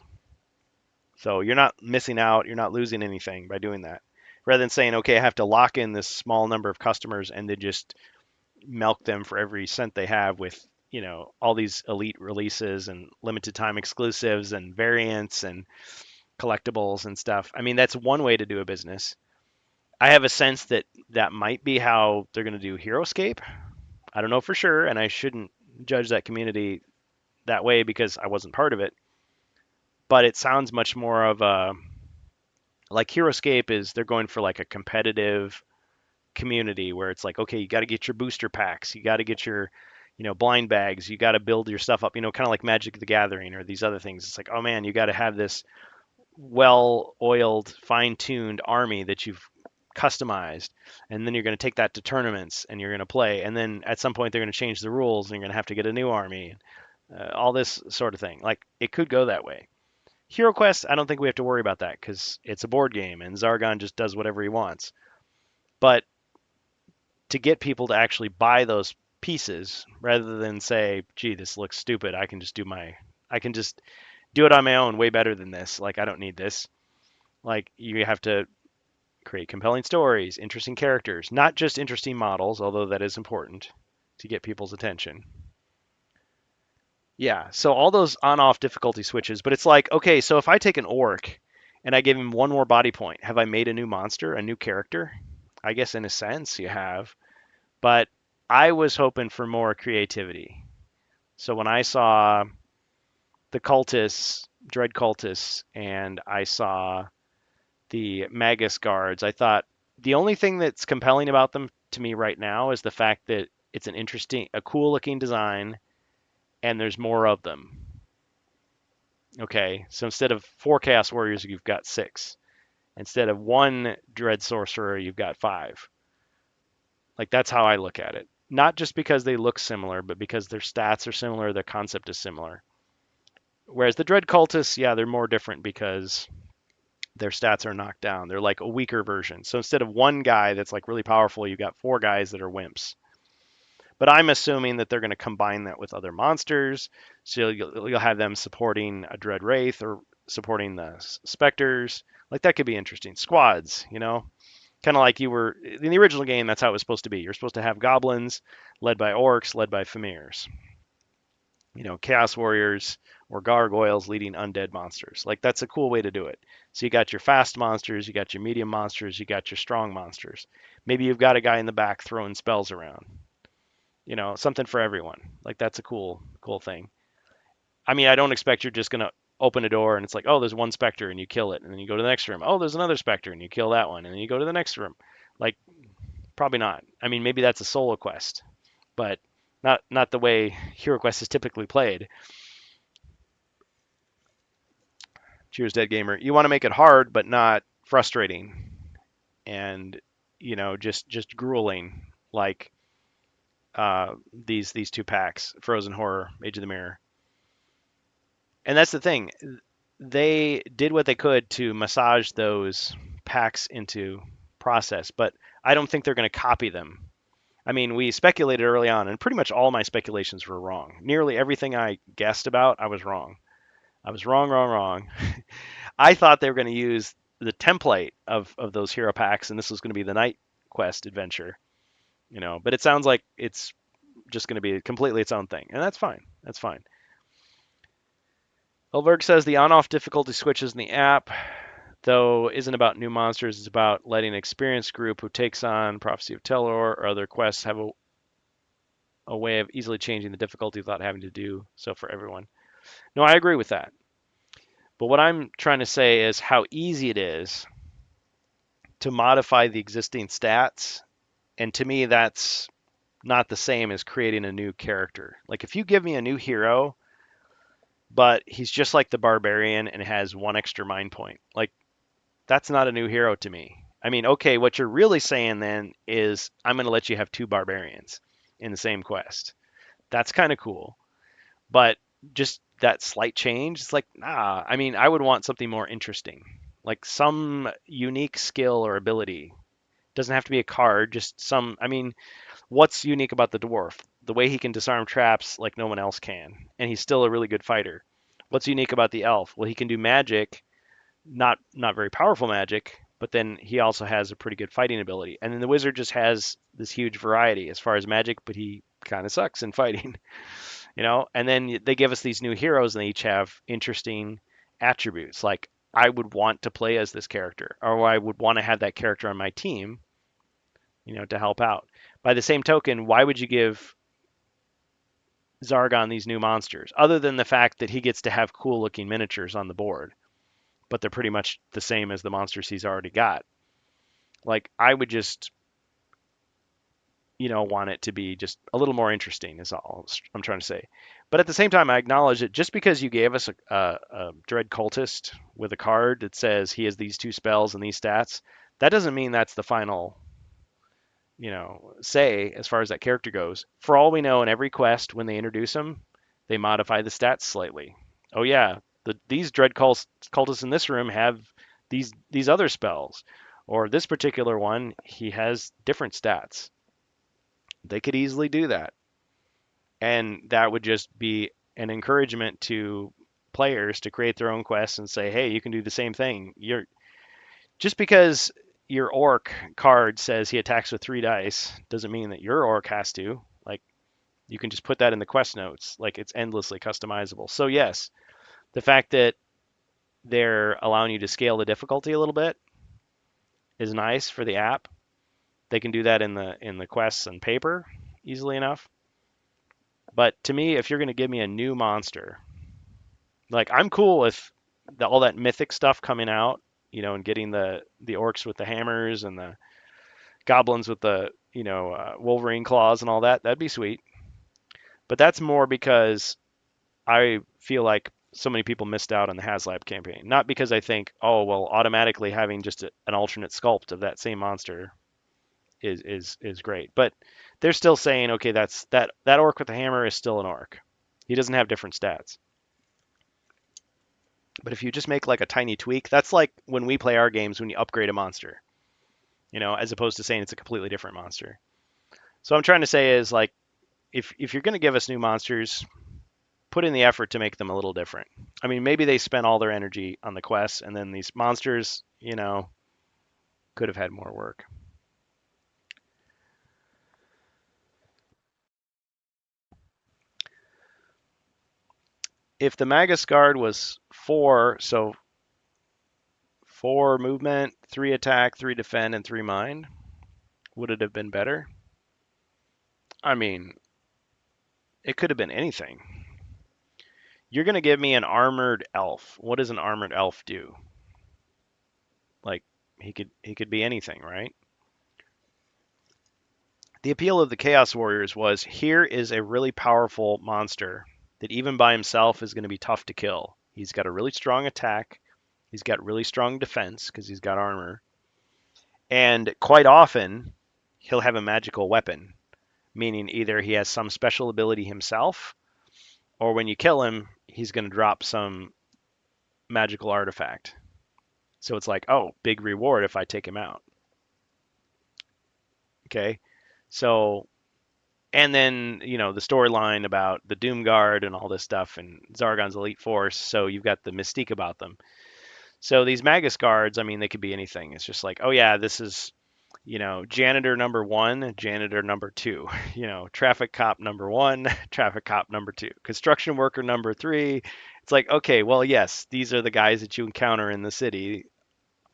So you're not missing out, you're not losing anything by doing that. Rather than saying, okay, I have to lock in this small number of customers and then just milk them for every cent they have with, all these elite releases and limited time exclusives and variants and collectibles and stuff. I mean, that's one way to do a business. I have a sense that that might be how they're going to do HeroScape. I don't know for sure, and I shouldn't judge that community that way because I wasn't part of it. But it sounds much more of a like HeroScape is they're going for like a competitive community where it's like, okay, you got to get your booster packs, you got to get your, blind bags, you got to build your stuff up, kind of like Magic the Gathering or these other things. It's like, oh man, you got to have this well-oiled, fine-tuned army that you've customized, and then you're going to take that to tournaments and you're going to play, and then at some point they're going to change the rules and you're going to have to get a new army, all this sort of thing. Like it could go that way. HeroQuest, I don't think we have to worry about that because it's a board game and Zargon just does whatever he wants. But to get people to actually buy those pieces rather than say, gee, this looks stupid, I can just do it on my own way better than this. Like I don't need this. Like you have to create compelling stories, interesting characters, not just interesting models, although that is important to get people's attention. Yeah, so all those on-off difficulty switches, but it's like, okay, so if I take an orc and I give him one more body point, have I made a new monster, a new character? I guess in a sense you have, but I was hoping for more creativity. So when I saw the cultists, dread cultists, and I saw the Magus guards, I thought the only thing that's compelling about them to me right now is the fact that it's a cool looking design, and there's more of them. Okay, so instead of 4 Chaos Warriors, you've got 6. Instead of 1 Dread Sorcerer, you've got 5. Like that's how I look at it. Not just because they look similar, but because their stats are similar, their concept is similar. Whereas the Dread Cultists, yeah, they're more different because their stats are knocked down. They're like a weaker version. So instead of 1 guy that's like really powerful, you've got 4 guys that are wimps. But I'm assuming that they're going to combine that with other monsters. So you'll have them supporting a Dread Wraith or supporting the Specters. Like that could be interesting. Squads, kind of like you were in the original game. That's how it was supposed to be. You're supposed to have goblins led by orcs, led by Famirs. Chaos Warriors or gargoyles leading undead monsters. Like that's a cool way to do it. So you got your fast monsters, you got your medium monsters, you got your strong monsters. Maybe you've got a guy in the back throwing spells around. Something for everyone. Like that's a cool thing. I mean, I don't expect you're just gonna open a door and it's like, oh, there's one specter and you kill it, and then you go to the next room. Oh, there's another specter and you kill that one, and then you go to the next room. Like, probably not. I mean, maybe that's a solo quest, but not the way HeroQuest is typically played. Cheers, Dead Gamer. You want to make it hard, but not frustrating, and just grueling like these 2 packs, Frozen Horror, Age of the Mirror. And that's the thing. They did what they could to massage those packs into process, but I don't think they're going to copy them. I mean, we speculated early on, and pretty much all my speculations were wrong. Nearly everything I guessed about, I was wrong. I was wrong, wrong, wrong. I thought they were going to use the template of those hero packs, and this was going to be the Night Quest adventure. But it sounds like it's just going to be completely its own thing, and that's fine. That's fine. Elberg says the on-off difficulty switches in the app, though, isn't about new monsters. It's about letting an experienced group who takes on Prophecy of Telor or other quests have a way of easily changing the difficulty without having to do so for everyone. No, I agree with that. But what I'm trying to say is how easy it is to modify the existing stats. And to me, that's not the same as creating a new character. Like if you give me a new hero, but he's just like the barbarian and has one extra mind point, like that's not a new hero to me. I mean, okay, what you're really saying then is I'm going to let you have two barbarians in the same quest. That's kind of cool. But just that slight change, it's like, nah, I mean, I would want something more interesting, like some unique skill or ability. Doesn't have to be a card, just some, I mean, what's unique about the dwarf? The way he can disarm traps like no one else can, and he's still a really good fighter. What's unique about the elf? Well, he can do magic, not very powerful magic, but then he also has a pretty good fighting ability. And then the wizard just has this huge variety as far as magic, but he kind of sucks in fighting, And then they give us these new heroes, and they each have interesting attributes. Like I would want to play as this character, or I would want to have that character on my team, to help out. By the same token, why would you give Zargon these new monsters, other than the fact that he gets to have cool looking miniatures on the board, but they're pretty much the same as the monsters he's already got? Like I would just, want it to be just a little more interesting is all I'm trying to say. But at the same time, I acknowledge that just because you gave us a Dread Cultist with a card that says he has these two spells and these stats, that doesn't mean that's the final, say as far as that character goes. For all we know, in every quest, when they introduce him, they modify the stats slightly. Oh yeah, these Dread Cultists in this room have these other spells, or this particular one, he has different stats. They could easily do that. And that would just be an encouragement to players to create their own quests and say, hey, you can do the same thing. You're just because your orc card says he attacks with 3 dice doesn't mean that your orc has to. Like you can just put that in the quest notes. Like it's endlessly customizable. So yes, the fact that they're allowing you to scale the difficulty a little bit is nice for the app. They can do that in the quests and paper easily enough. But to me, if you're going to give me a new monster, like I'm cool with all that mythic stuff coming out, and getting the orcs with the hammers and the goblins with the Wolverine claws and all that. That'd be sweet. But that's more because I feel like so many people missed out on the HasLab campaign. Not because I think, oh well, automatically having just an alternate sculpt of that same monster is great. But they're still saying, okay, that orc with the hammer is still an orc. He doesn't have different stats. But if you just make like a tiny tweak, that's like when we play our games when you upgrade a monster, as opposed to saying it's a completely different monster. So what I'm trying to say is like if you're going to give us new monsters, put in the effort to make them a little different. I mean, maybe they spent all their energy on the quests, and then these monsters, could have had more work. If the Magus Guard was 4, so 4 movement, 3 attack, 3 defend, and 3 mind, would it have been better? I mean, it could have been anything. You're going to give me an armored elf. What does an armored elf do? Like he could be anything, right? The appeal of the Chaos Warriors was here is a really powerful monster that even by himself is going to be tough to kill. He's got a really strong attack. He's got really strong defense because he's got armor. And quite often, he'll have a magical weapon, meaning either he has some special ability himself, or when you kill him, he's going to drop some magical artifact. So it's like, oh, big reward if I take him out. Okay. So, and then, the storyline about the Doomguard and all this stuff and Zargon's elite force. So you've got the mystique about them. So these Magus guards, I mean, they could be anything. It's just like, oh yeah, this is, janitor number one, janitor number two, traffic cop number one, traffic cop number two, construction worker number three. It's like, okay, well, yes, these are the guys that you encounter in the city.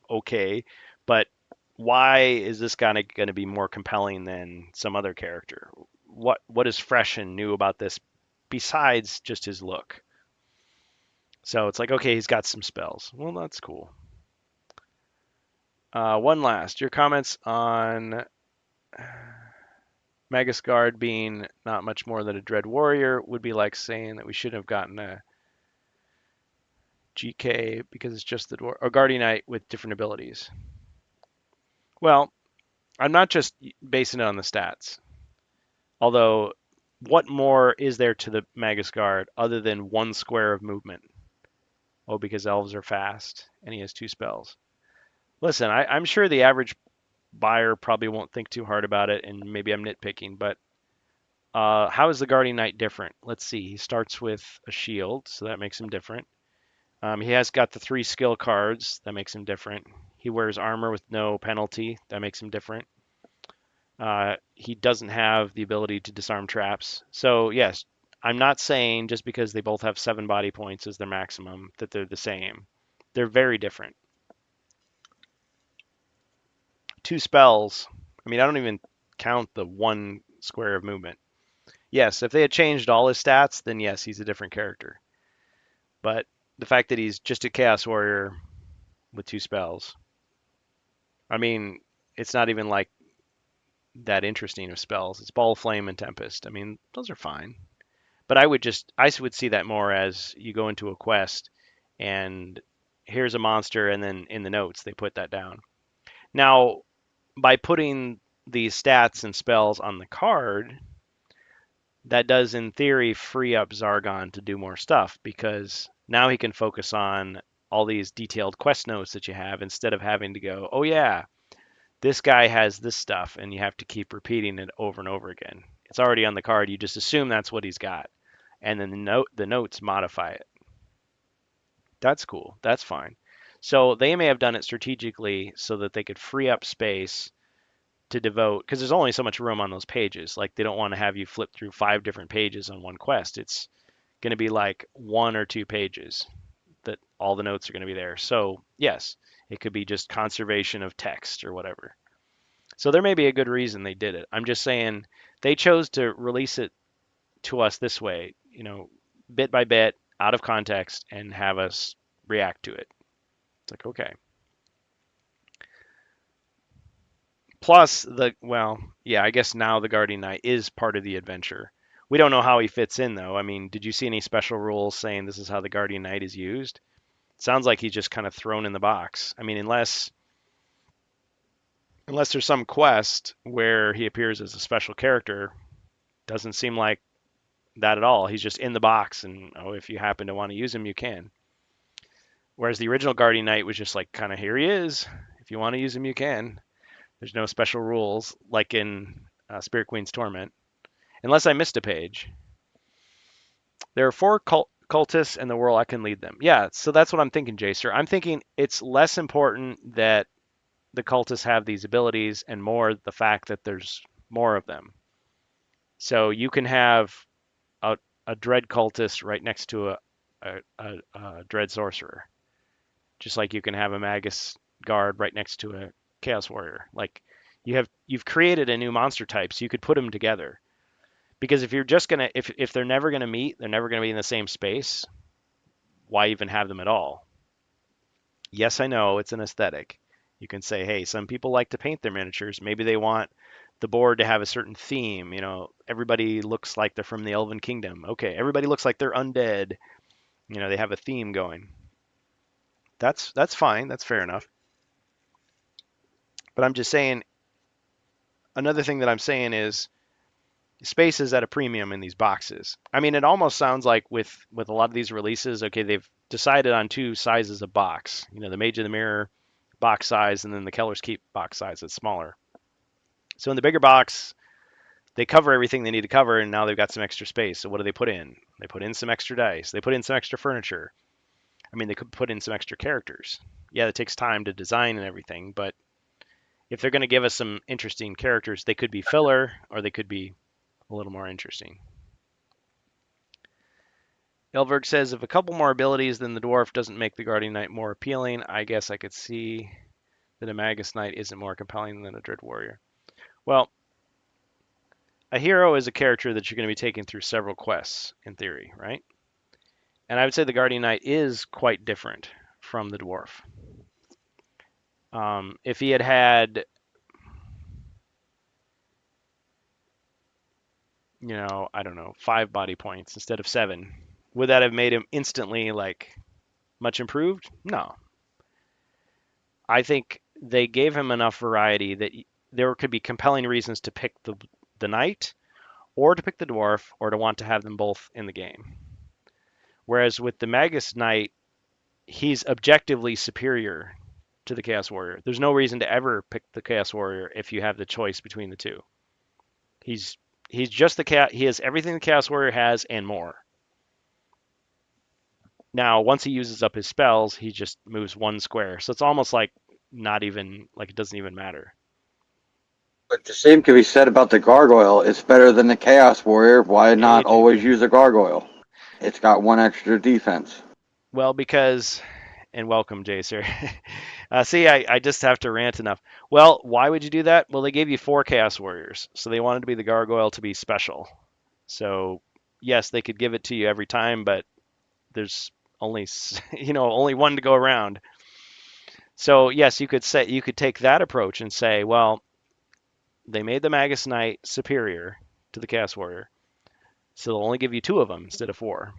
Okay, but why is this guy going to be more compelling than some other character? What is fresh and new about this besides just his look? So it's like, okay, he's got some spells. Well, that's cool. One last, your comments on Magus Guard being not much more than a Dread Warrior would be like saying that we shouldn't have gotten a GK because it's just the Dwarf, or Guardian Knight with different abilities. Well, I'm not just basing it on the stats. Although, what more is there to the Magus Guard other than one square of movement? Oh, because elves are fast and he has two spells. Listen, I'm sure the average buyer probably won't think too hard about it, and maybe I'm nitpicking, but how is the Guardian Knight different? Let's see. He starts with a shield, so that makes him different. He has got the 3 skill cards. That makes him different. He wears armor with no penalty. That makes him different. He doesn't have the ability to disarm traps. So, yes, I'm not saying just because they both have 7 body points as their maximum that they're the same. They're very different. 2 spells. I mean, I don't even count the 1 square of movement. Yes, if they had changed all his stats, then yes, he's a different character. But the fact that he's just a Chaos Warrior with 2 spells, I mean, it's not even like that interesting of spells. It's Ball of Flame and Tempest. I mean, those are fine. But I would see that more as you go into a quest and here's a monster, and then in the notes they put that down. Now, by putting these stats and spells on the card, that does in theory free up Zargon to do more stuff because now he can focus on all these detailed quest notes that you have instead of having to go, oh yeah, this guy has this stuff, and you have to keep repeating it over and over again. It's already on the card. You just assume that's what he's got, and then the notes modify it. That's cool. That's fine. So they may have done it strategically so that they could free up space to devote, because there's only so much room on those pages. Like they don't want to have you flip through 5 different pages on one quest. It's going to be like 1 or 2 pages that all the notes are going to be there. So yes, it could be just conservation of text or whatever. So there may be a good reason they did it. I'm just saying they chose to release it to us this way, bit by bit, out of context, and have us react to it. It's like, okay. Plus, I guess now the Guardian Knight is part of the adventure. We don't know how he fits in, though. I mean, did you see any special rules saying this is how the Guardian Knight is used? Sounds like he's just kind of thrown in the box. I mean, unless there's some quest where he appears as a special character, doesn't seem like that at all. He's just in the box, and if you happen to want to use him, you can. Whereas the original Guardian Knight was just like, kind of, here he is. If you want to use him, you can. There's no special rules like in Spirit Queen's Torment, unless I missed a page. There are 4 cultists in the world. I can lead them. Yeah, so that's what I'm thinking, Jacer. I'm thinking it's less important that the cultists have these abilities and more the fact that there's more of them. So you can have a dread cultist right next to a dread sorcerer, just like you can have a magus guard right next to a chaos warrior. Like you've created a new monster type, so you could put them together. Because if you're just gonna if they're never gonna meet, they're never gonna be in the same space. Why even have them at all? Yes, I know it's an aesthetic. You can say, hey, some people like to paint their miniatures. Maybe they want the board to have a certain theme. Everybody looks like they're from the Elven Kingdom. Okay, everybody looks like they're undead. They have a theme going. That's fine. That's fair enough. But I'm just saying, another thing that I'm saying is space is at a premium in these boxes. I mean, it almost sounds like with a lot of these releases, okay, they've decided on 2 sizes of box. The Mage of the Mirror box size, and then the Keller's Keep box size that's smaller. So in the bigger box, they cover everything they need to cover, and now they've got some extra space. So what do they put in? They put in some extra dice. They put in some extra furniture. I mean, they could put in some extra characters. Yeah, it takes time to design and everything, but if they're going to give us some interesting characters, they could be filler or they could be a little more interesting. Elberg says, if a couple more abilities than the dwarf doesn't make the Guardian Knight more appealing, I guess I could see that a Magus Knight isn't more compelling than a Dread Warrior. Well, a hero is a character that you're going to be taking through several quests, in theory, right? And I would say the Guardian Knight is quite different from the dwarf. If he had, I don't know, 5 body points instead of 7, would that have made him instantly like much improved? No. I think they gave him enough variety that there could be compelling reasons to pick the knight or to pick the dwarf or to want to have them both in the game. Whereas with the Magus Knight, he's objectively superior to the Chaos Warrior. There's no reason to ever pick the Chaos Warrior if you have the choice between the two. He's just the cat. He has everything the Chaos Warrior has and more. Now, once he uses up his spells, he just moves 1 square. So it's almost like not even like it doesn't even matter. But the same can be said about the gargoyle. It's better than the Chaos Warrior. Why not always use a gargoyle? It's got 1 extra defense. Well, because, and welcome, Jacer. See, I just have to rant enough. Well, why would you do that? Well, they gave you 4 Chaos Warriors, so they wanted to be the gargoyle to be special. So, yes, they could give it to you every time, but there's only, only 1 to go around. So, yes, you could take that approach and say, well, they made the Magus Knight superior to the Chaos Warrior, so they'll only give you 2 of them instead of 4.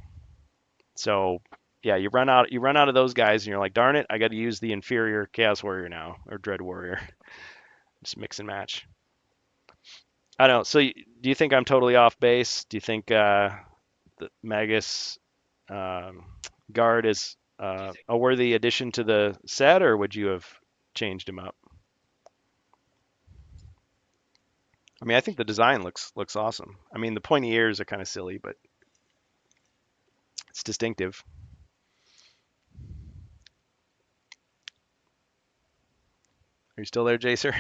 So, yeah, you run out of those guys, and you're like, darn it, I got to use the inferior Chaos Warrior now, or Dread Warrior. Just mix and match. I don't know. So, do you think I'm totally off base? Do you think the Magus Guard is a worthy addition to the set, or would you have changed him up? I mean, I think the design looks awesome. I mean, the pointy ears are kind of silly, but it's distinctive. Are you still there, Jacer?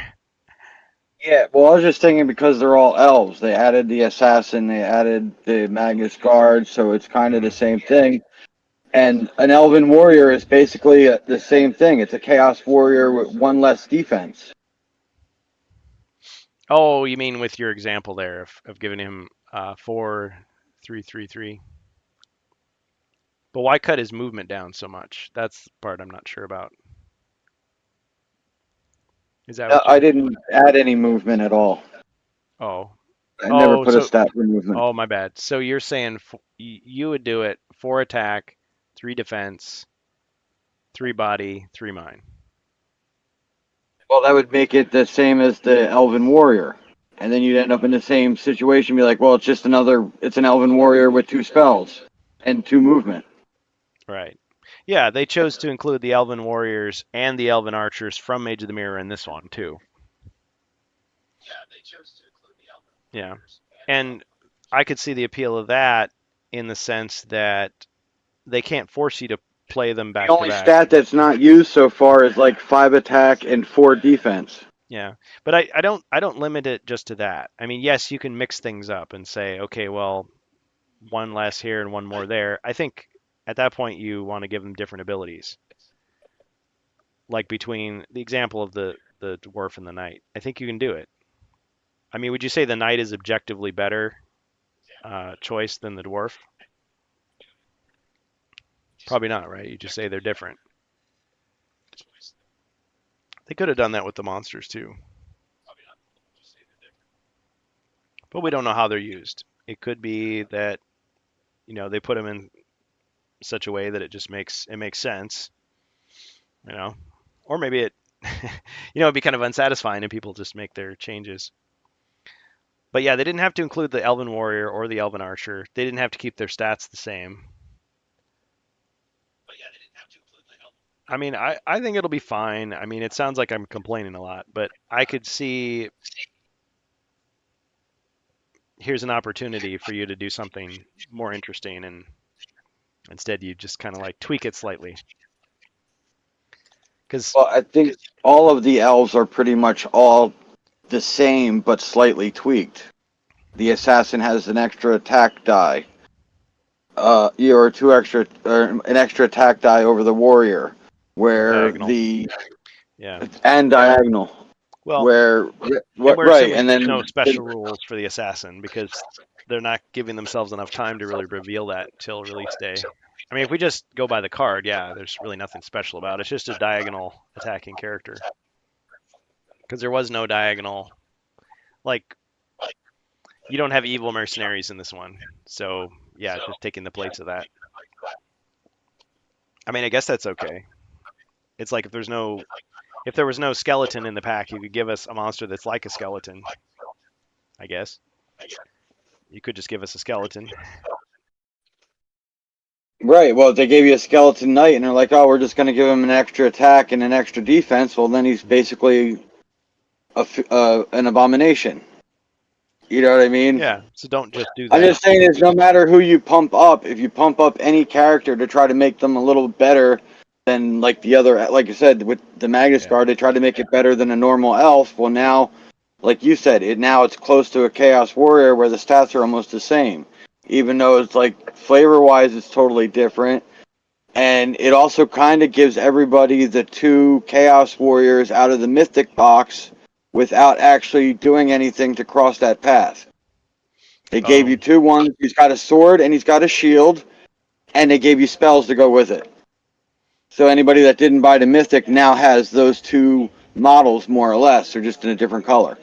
Yeah, well, I was just thinking because they're all elves. They added the assassin, they added the Magus Guard, so it's kind of the same thing. And an elven warrior is basically the same thing. It's a chaos warrior with 1 less defense. Oh, you mean with your example there of giving him 4-3-3-3? But why cut his movement down so much? That's the part I'm not sure about. Is that what I you? didn't add any movement at all. Oh, I never put a so stat for movement. oh my bad. So you're saying you would do it 4 attack, 3 defense, 3 body, 3 mind. Well, that would make it the same as the elven warrior. And then you'd end up in the same situation, be like, well, it's an elven warrior with 2 spells and 2 movement. Right. Yeah, they chose to include the Elven Warriors and the Elven Archers from Mage of the Mirror in this one too. Yeah. And I could see the appeal of that in the sense that they can't force you to play them back The to only back. stat that's not used so far is like 5 attack and 4 defense. Yeah, but I don't limit it just to that. I mean, yes, you can mix things up and say, okay, well, 1 less here and 1 more there. I think at that point you want to give them different abilities, like between the example of the dwarf and the knight. I think you can do it. I mean, would you say the knight is objectively better choice than the dwarf? Probably not, right? You just say they're different. They could have done that with the monsters too. But we don't know how they're used. It could be that they put them in such a way that it makes sense, or maybe it it'd be kind of unsatisfying and people just make their changes. But yeah, they didn't have to include the Elven Warrior or the Elven Archer. They didn't have to keep their stats the same. I mean, I think it'll be fine. I mean, it sounds like I'm complaining a lot, but I could see here's an opportunity for you to do something more interesting, and instead you just kind of like tweak it slightly. Because Well, I think all of the elves are pretty much all the same, but slightly tweaked. The assassin has an extra attack die, or two extra, or an extra attack die over the warrior, and where diagonal. the Yeah. and diagonal, Well, where and what we're right, assuming and there's then no special rules for the assassin because they're not giving themselves enough time to really reveal that till release day. I mean, if we just go by the card, yeah, there's really nothing special about it. It's just a diagonal attacking character because there was no diagonal. Like, you don't have evil mercenaries in this one. So, yeah, it's just taking the place of that. I mean, I guess that's okay. It's like if there was no skeleton in the pack, you could give us a monster that's like a skeleton, I guess. You could just give us a skeleton. right. Well, they gave you a skeleton knight, and they're like, oh, we're just going to give him an extra attack and an extra defense. Well, then he's basically an abomination. You know what I mean? Yeah, so don't just do I'm that. just saying is no matter who you pump up, if you pump up any character to try to make them a little better than like the other, like you said with the Magus Yeah. Guard, they tried to make it better than a normal elf. Well, now, like you said, it's close to a Chaos Warrior where the stats are almost the same, even though it's like flavor wise it's totally different. And it also kind of gives everybody the two Chaos Warriors out of the Mythic box without actually doing anything to cross that path. They gave Oh, you two ones. He's got a sword and he's got a shield, and they gave you spells to go with it. So anybody that didn't buy the Mythic now has those two models more or less. They're just in a different color.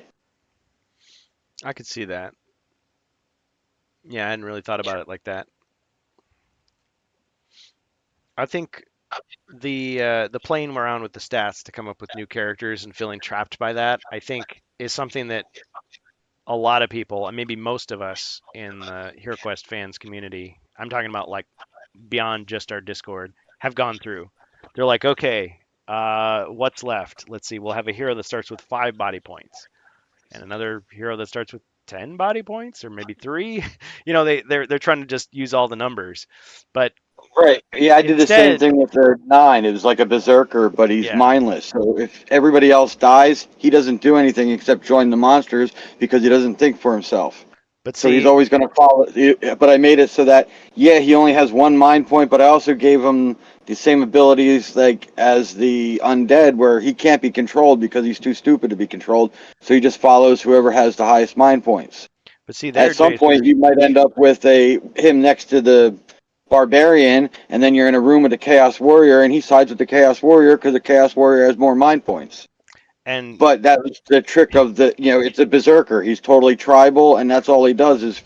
I could see that. Yeah, I hadn't really thought about it like that. I think the playing around with the stats to come up with new characters and feeling trapped by that, I think, is something that a lot of people, and maybe most of us in the HeroQuest fans community, I'm talking about like beyond just our Discord, have gone through. They're like, okay, what's left? Let's see. We'll have a hero that starts with 5 body points, and another hero that starts with 10 body points, or maybe three. They're trying to just use all the numbers, but Right. Yeah, I did the same instead, thing with the 9. It was like a berserker, but he's yeah. mindless. So if everybody else dies, he doesn't do anything except join the monsters because he doesn't think for himself. But So he's see, always going to follow. But I made it so that yeah, he only has one mind point, but I also gave him the same abilities like as the undead, where he can't be controlled because he's too stupid to be controlled. So he just follows whoever has the highest mind points. but see At there, some point, Jacer. you might end up with him next to the barbarian, and then you're in a room with the Chaos Warrior, and he sides with the Chaos Warrior because the Chaos Warrior has more mind points. And But that was the trick of it's a berserker. He's totally tribal, and that's all he does is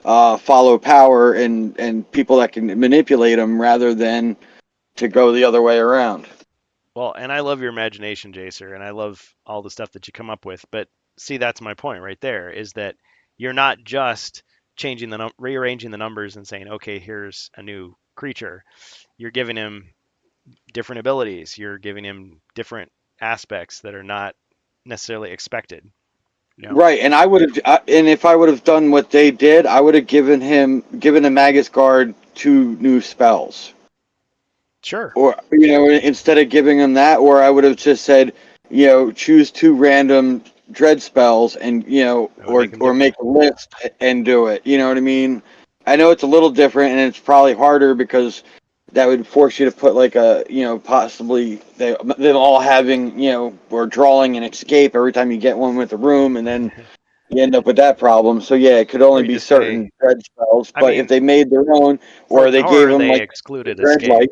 follow power and people that can manipulate him rather than to go the other way around. well, and I love your imagination, Jacer, and I love all the stuff that you come up with. But see, that's my point right there, is that you're not just changing rearranging the numbers and saying, okay, here's a new creature. You're giving him different abilities. You're giving him different aspects that are not necessarily expected. You know? Right, and and if I would have done what they did, I would have given the Magus Guard two new spells. Sure. Or instead of giving him that, or I would have just said, choose two random dread spells and That would make him or make different. a list and do it. You know what I mean? I know it's a little different and it's probably harder because that would force you to put like a possibly them all having or drawing an escape every time you get one with the room, and then you end up with that problem. So yeah, it could Or only you be just say, certain dread spells, I but if mean, they made their own for or they gave Nor, them they like excluded dread escape. light.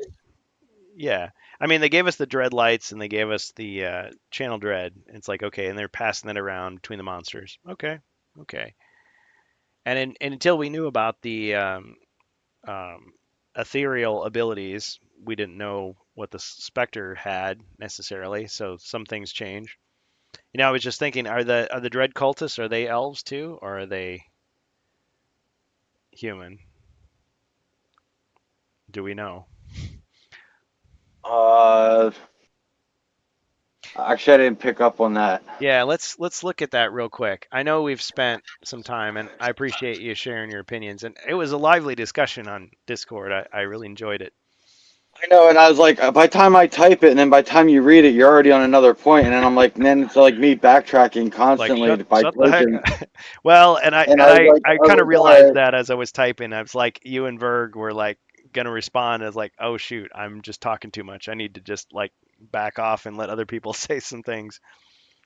Yeah. I mean, they gave us the dread lights and they gave us the channel dread. It's like, okay, and they're passing that around between the monsters. Okay. Okay. And until we knew about the um, ethereal abilities, we didn't know what the Spectre had necessarily. So some things change. I was just thinking, are the Dread cultists, are they elves too, or are they human? Do we know? Uh, Actually, I didn't pick up on that. Yeah, let's look at that real quick. I know we've spent some time, and I appreciate you sharing your opinions. And it was a lively discussion on Discord. I really enjoyed it. I know, and I was like, by the time I type it, and then by the time you read it, you're already on another point, and then I'm like, man, it's like me backtracking Like constantly by shut the heck typing, up. Well, and and I was like, I kind of all realized right. that as I was typing. I was like, you and Berg were like gonna respond. I was like, oh shoot, I'm just talking too much. I need to just like back off and let other people say some things.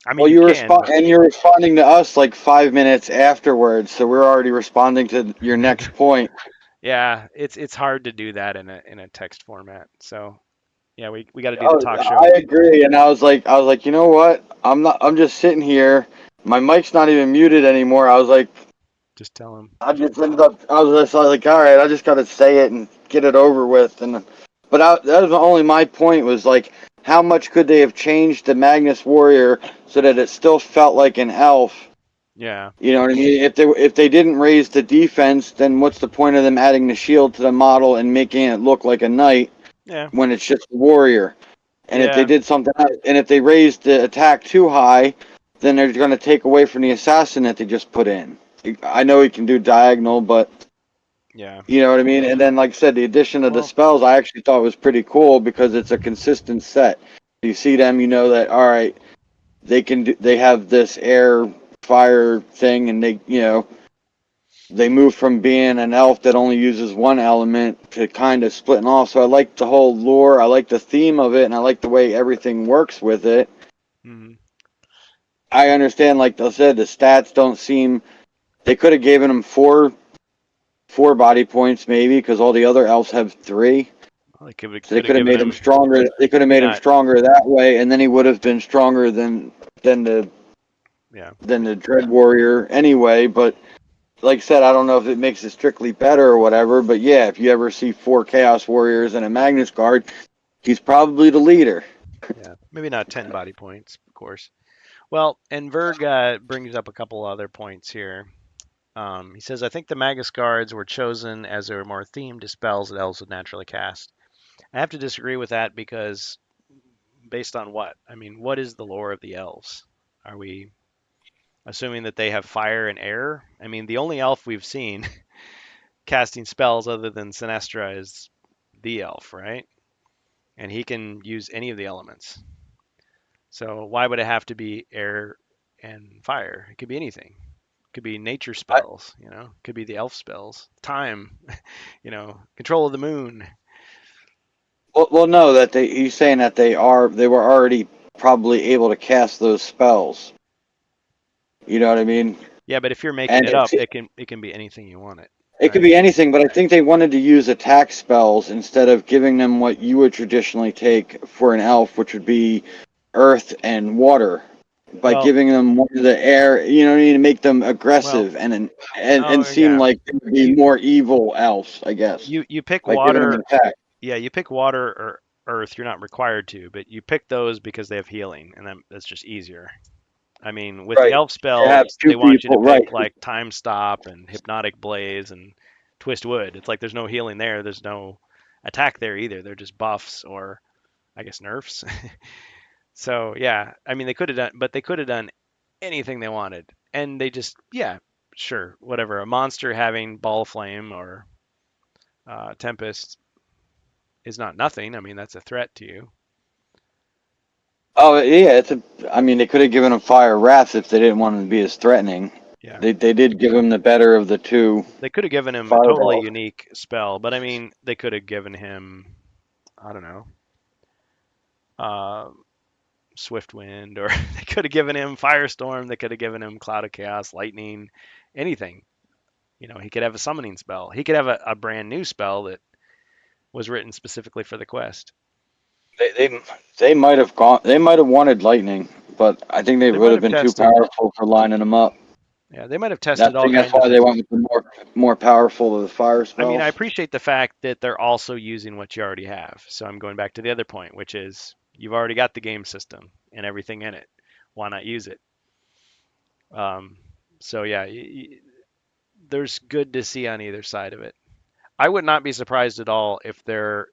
I mean, Well, you you can, respond, but and you're responding to us like 5 minutes afterwards, so we're already responding to your next point. yeah, it's hard to do that in a text format. So yeah, we got to do the Oh, talk I show. agree, and I was like, you know what? I'm not. I'm just sitting here. My mic's not even muted anymore. I was like, Just tell him. I just ended up. I was just like, all right, I just got to say it and get it over with. And but that was only my point. Was like, how much could they have changed the Magnus Warrior so that it still felt like an elf? Yeah, You know what I mean? If they didn't raise the defense, then what's the point of them adding the shield to the model and making it look like a knight yeah, when it's just a warrior? And if they yeah, did something else, and if they raised the attack too high, then they're going to take away from the assassin that they just put in. I know he can do diagonal, but yeah. you know what I mean? And then, like I said, the addition of the Well, spells I actually thought was pretty cool because it's a consistent set. You see them, you know that, all right, they have this air fire thing, and they move from being an elf that only uses one element to kind of splitting off. So I like the whole lore, I like the theme of it, and I like the way everything works with it. mhm. I understand, like I said, the stats don't seem. They could have given him four body points maybe because all the other elves have three. Well, they So they could have could have given made him him stronger. They could have maybe made him not. stronger that way, and then he would have been stronger than Yeah. the Dread Warrior anyway. But like I said, I don't know if it makes it strictly better or whatever. But yeah, if you ever see four Chaos Warriors and a Magnus Guard, he's probably the leader. Yeah, maybe not 10 body points, of course. Well, and Verg brings up a couple other points here. He says, I think the Magus Guards were chosen as they were more themed to spells that elves would naturally cast. I have to disagree with that because, based on what? I mean, what is the lore of the elves? Are we assuming that they have fire and air? I mean, the only elf we've seen casting spells other than Sinestra is the elf, right? And he can use any of the elements. So why would it have to be air and fire? It could be anything. It could be nature I, spells, It could be the elf spells. Time, control of the moon. well, no, that he's saying that they were already probably able to cast those spells. You know what I mean? Yeah, but if you're making And it up, it can be anything you want it, it could right? be anything, but I think they wanted to use attack spells instead of giving them what you would traditionally take for an elf, which would be earth and water. By Well, giving them more of the air, you know, what I mean, to make them well, aggressive and oh seem yeah. like they would be You more evil elves, I guess, you pick by giving them water. attack. Yeah, you pick water or earth. You're not required to, but you pick those because they have healing, and that's just easier. I mean, with the Right. elf They have spells, two they want you to people. Right. pick like Time Stop and Hypnotic Blaze and Twist Wood. It's like there's no healing there. There's no attack there either. They're just buffs or I guess nerfs. So yeah, I mean they could have done anything they wanted, and they just yeah, sure, whatever. A monster having Ball of Flame or Tempest is not nothing. I mean that's a threat to you. Oh yeah, I mean, they could have given him fire wrath if they didn't want him to be as threatening. Yeah. They did give him the better of the two They could have given him a totally fireballs. unique spell, but I mean, they could have given him, I don't know, uh, Swift Wind, or they could have given him Firestorm. They could have given him Cloud of Chaos, Lightning, anything. He could have a summoning spell. He could have a brand new spell that was written specifically for the quest. They they they might have gone. They might have wanted lightning, but I think they They would might have have been too tested, powerful for lining them up. yeah, they might have That tested all thing. That's kinds of why they things. went with the more powerful of the fire I mean, I spells. appreciate the fact that they're also using what you already have. So I'm going back to the other point, which is you've already got the game system and everything in it. Why not use it? Um, so yeah, there's good to see on either side of it. I would not be surprised at all if there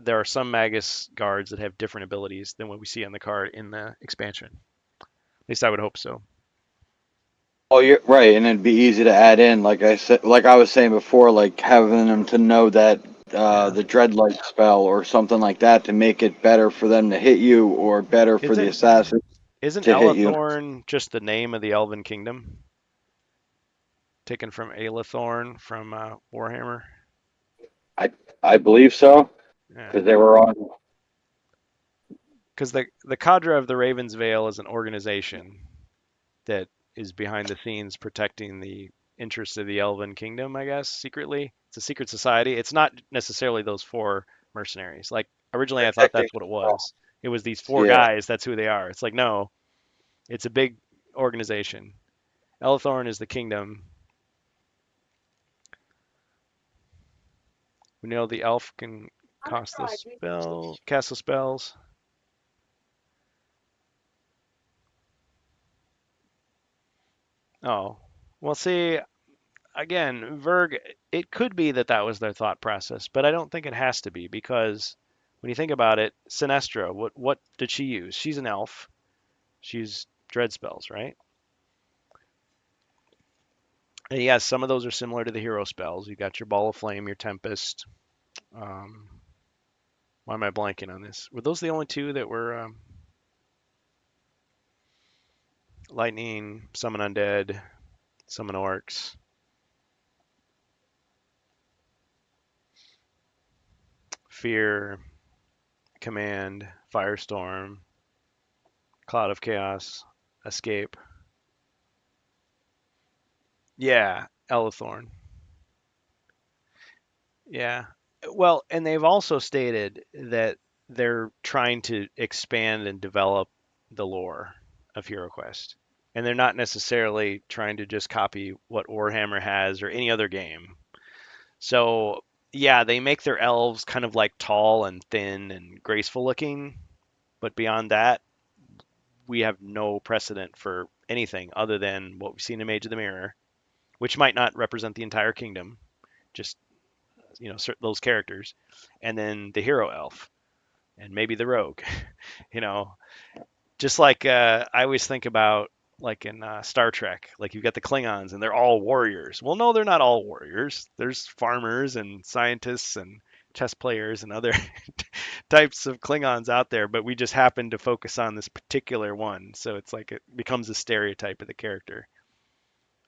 are some Magus guards that have different abilities than what we see on the card in the expansion. At least I would hope so. Oh, you're right, and it'd be easy to add in, like I said, like I was saying before, like having them to know that Yeah. the Dreadlight spell or something like that to make it better for them to hit you or better for the Isn't assassin isn't to hit you. Elathorn just the name of the Elven Kingdom, taken from Elathorn from Warhammer? I I believe so Yeah. because they were on. Because the cadre of the Ravens Vale is an organization that is behind the scenes protecting the interests of the Elven Kingdom, I guess, secretly. It's a secret society. It's not necessarily those four mercenaries. Like originally I thought Protecting. that's what it was. It was these four Yeah, guys, that's who they are. It's like no, it's a big organization. Elthorn is the kingdom. We know the elf can cast the spells. Oh, well, see, again, Verg, it could be that that was their thought process, but I don't think it has to be because when you think about it, Sinestra, what did she use? She's an elf. She's dread spells, right? And yes, some of those are similar to the hero spells. You got your ball of flame, your tempest. Um, why am I blanking on this? Were those the only two that were lightning, summon undead, summon orcs, fear, command, firestorm, cloud of chaos, escape? Yeah, Elethorn. Yeah. Well, and they've also stated that they're trying to expand and develop the lore of HeroQuest. And they're not necessarily trying to just copy what Warhammer has or any other game. So, yeah, they make their elves kind of like tall and thin and graceful looking, but beyond that, we have no precedent for anything other than what we've seen in Mage of the Mirror, which might not represent the entire kingdom, just those characters, and then the hero elf, and maybe the rogue. you know, just like I always think about like in Star Trek, like you've got the Klingons and they're all warriors. Well, no, they're not all warriors. There's farmers and scientists and chess players and other types of Klingons out there, but we just happen to focus on this particular one. So it's like it becomes a stereotype of the character.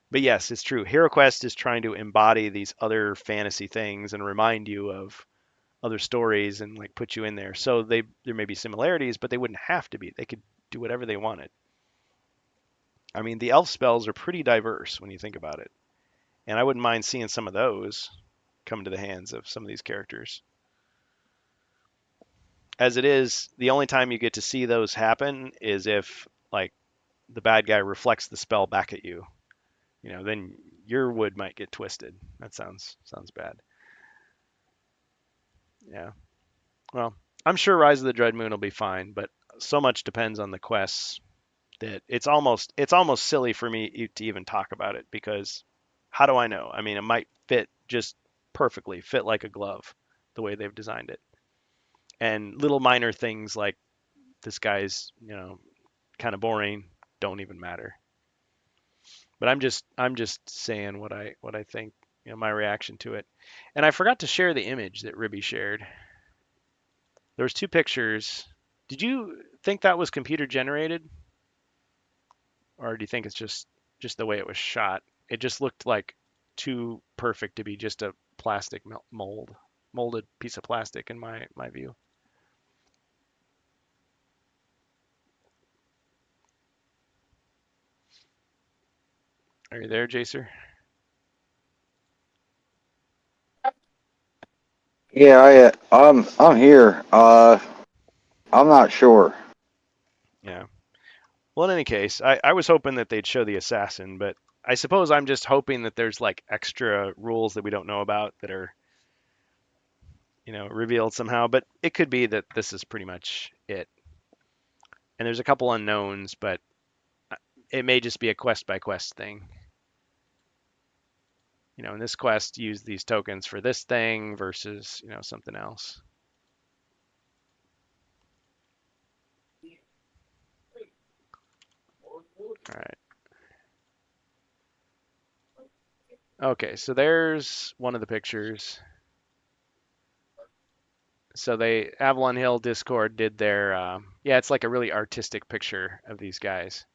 But yes, it's true. HeroQuest is trying to embody these other fantasy things and remind you of other stories and like put you in there. So there may be similarities, but they wouldn't have to be. They could do whatever they wanted. I mean, the elf spells are pretty diverse when you think about it, and I wouldn't mind seeing some of those come into the hands of some of these characters. As it is, the only time you get to see those happen is if like the bad guy reflects the spell back at you. Then your wood might get twisted. That sounds bad. Yeah. Well, I'm sure Rise of the Dread Moon will be fine, but so much depends on the quests that it's almost silly for me to even talk about it because how do I know? I mean, it might fit just perfectly, fit like a glove, the way they've designed it. And little minor things like this guy's, kind of boring don't even matter. But I'm just saying what I think, my reaction to it. And I forgot to share the image that Ribby shared. There was two pictures. Did you think that was computer generated, or do you think it's just the way it was shot? It just looked like too perfect to be just a plastic molded piece of plastic in my view. Are you there, Jacer? yeah, I'm here. I'm not sure. Yeah. Well, in any case, I was hoping that they'd show the assassin, but I suppose I'm just hoping that there's like extra rules that we don't know about that are, revealed somehow. But it could be that this is pretty much it. And there's a couple unknowns, but it may just be a quest by quest thing. In this quest, use these tokens for this thing versus, something else. All right. Okay, so there's one of the pictures. So they Avalon Hill Discord did their yeah, it's like a really artistic picture of these guys.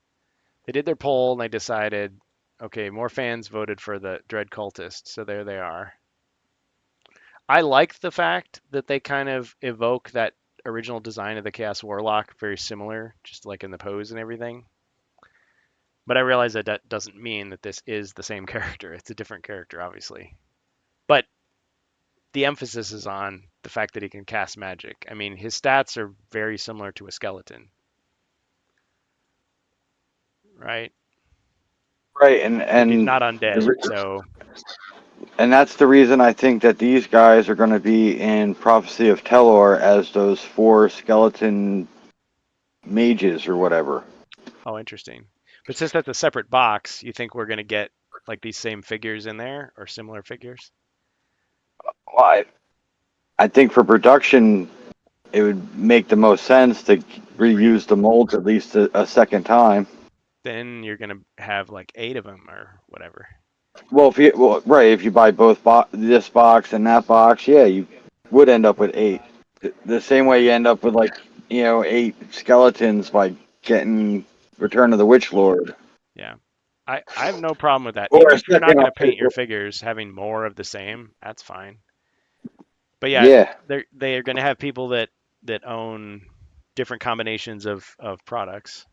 They did their poll and they decided, okay, more fans voted for the Dread Cultist, so there they are. I like the fact that they kind of evoke that original design of the Chaos Warlock, very similar, just like in the pose and everything. But I realize that that doesn't mean that this is the same character. It's a different character, obviously. But the emphasis is on the fact that he can cast magic. I mean, his stats are very similar to a skeleton, right? Right, But he's not undead, the, so and that's the reason I think that these guys are going to be in Prophecy of Telor as those four skeleton mages or whatever. oh, interesting. But since that's a separate box, you think we're gonna get like these same figures in there or similar figures? Well, I think for production, it would make the most sense to reuse the molds at least a second time. Then you're gonna have like 8 of them or whatever. Well, if you buy both this box and that box, yeah, you would end up with eight. The same way you end up with like eight skeletons by getting Return of the Witch Lord. Yeah. I have no problem with that. Or Even a if you're not second, going to paint your figures, having more of the same, that's fine. But yeah, yeah, they are going to have people that own different combinations of products,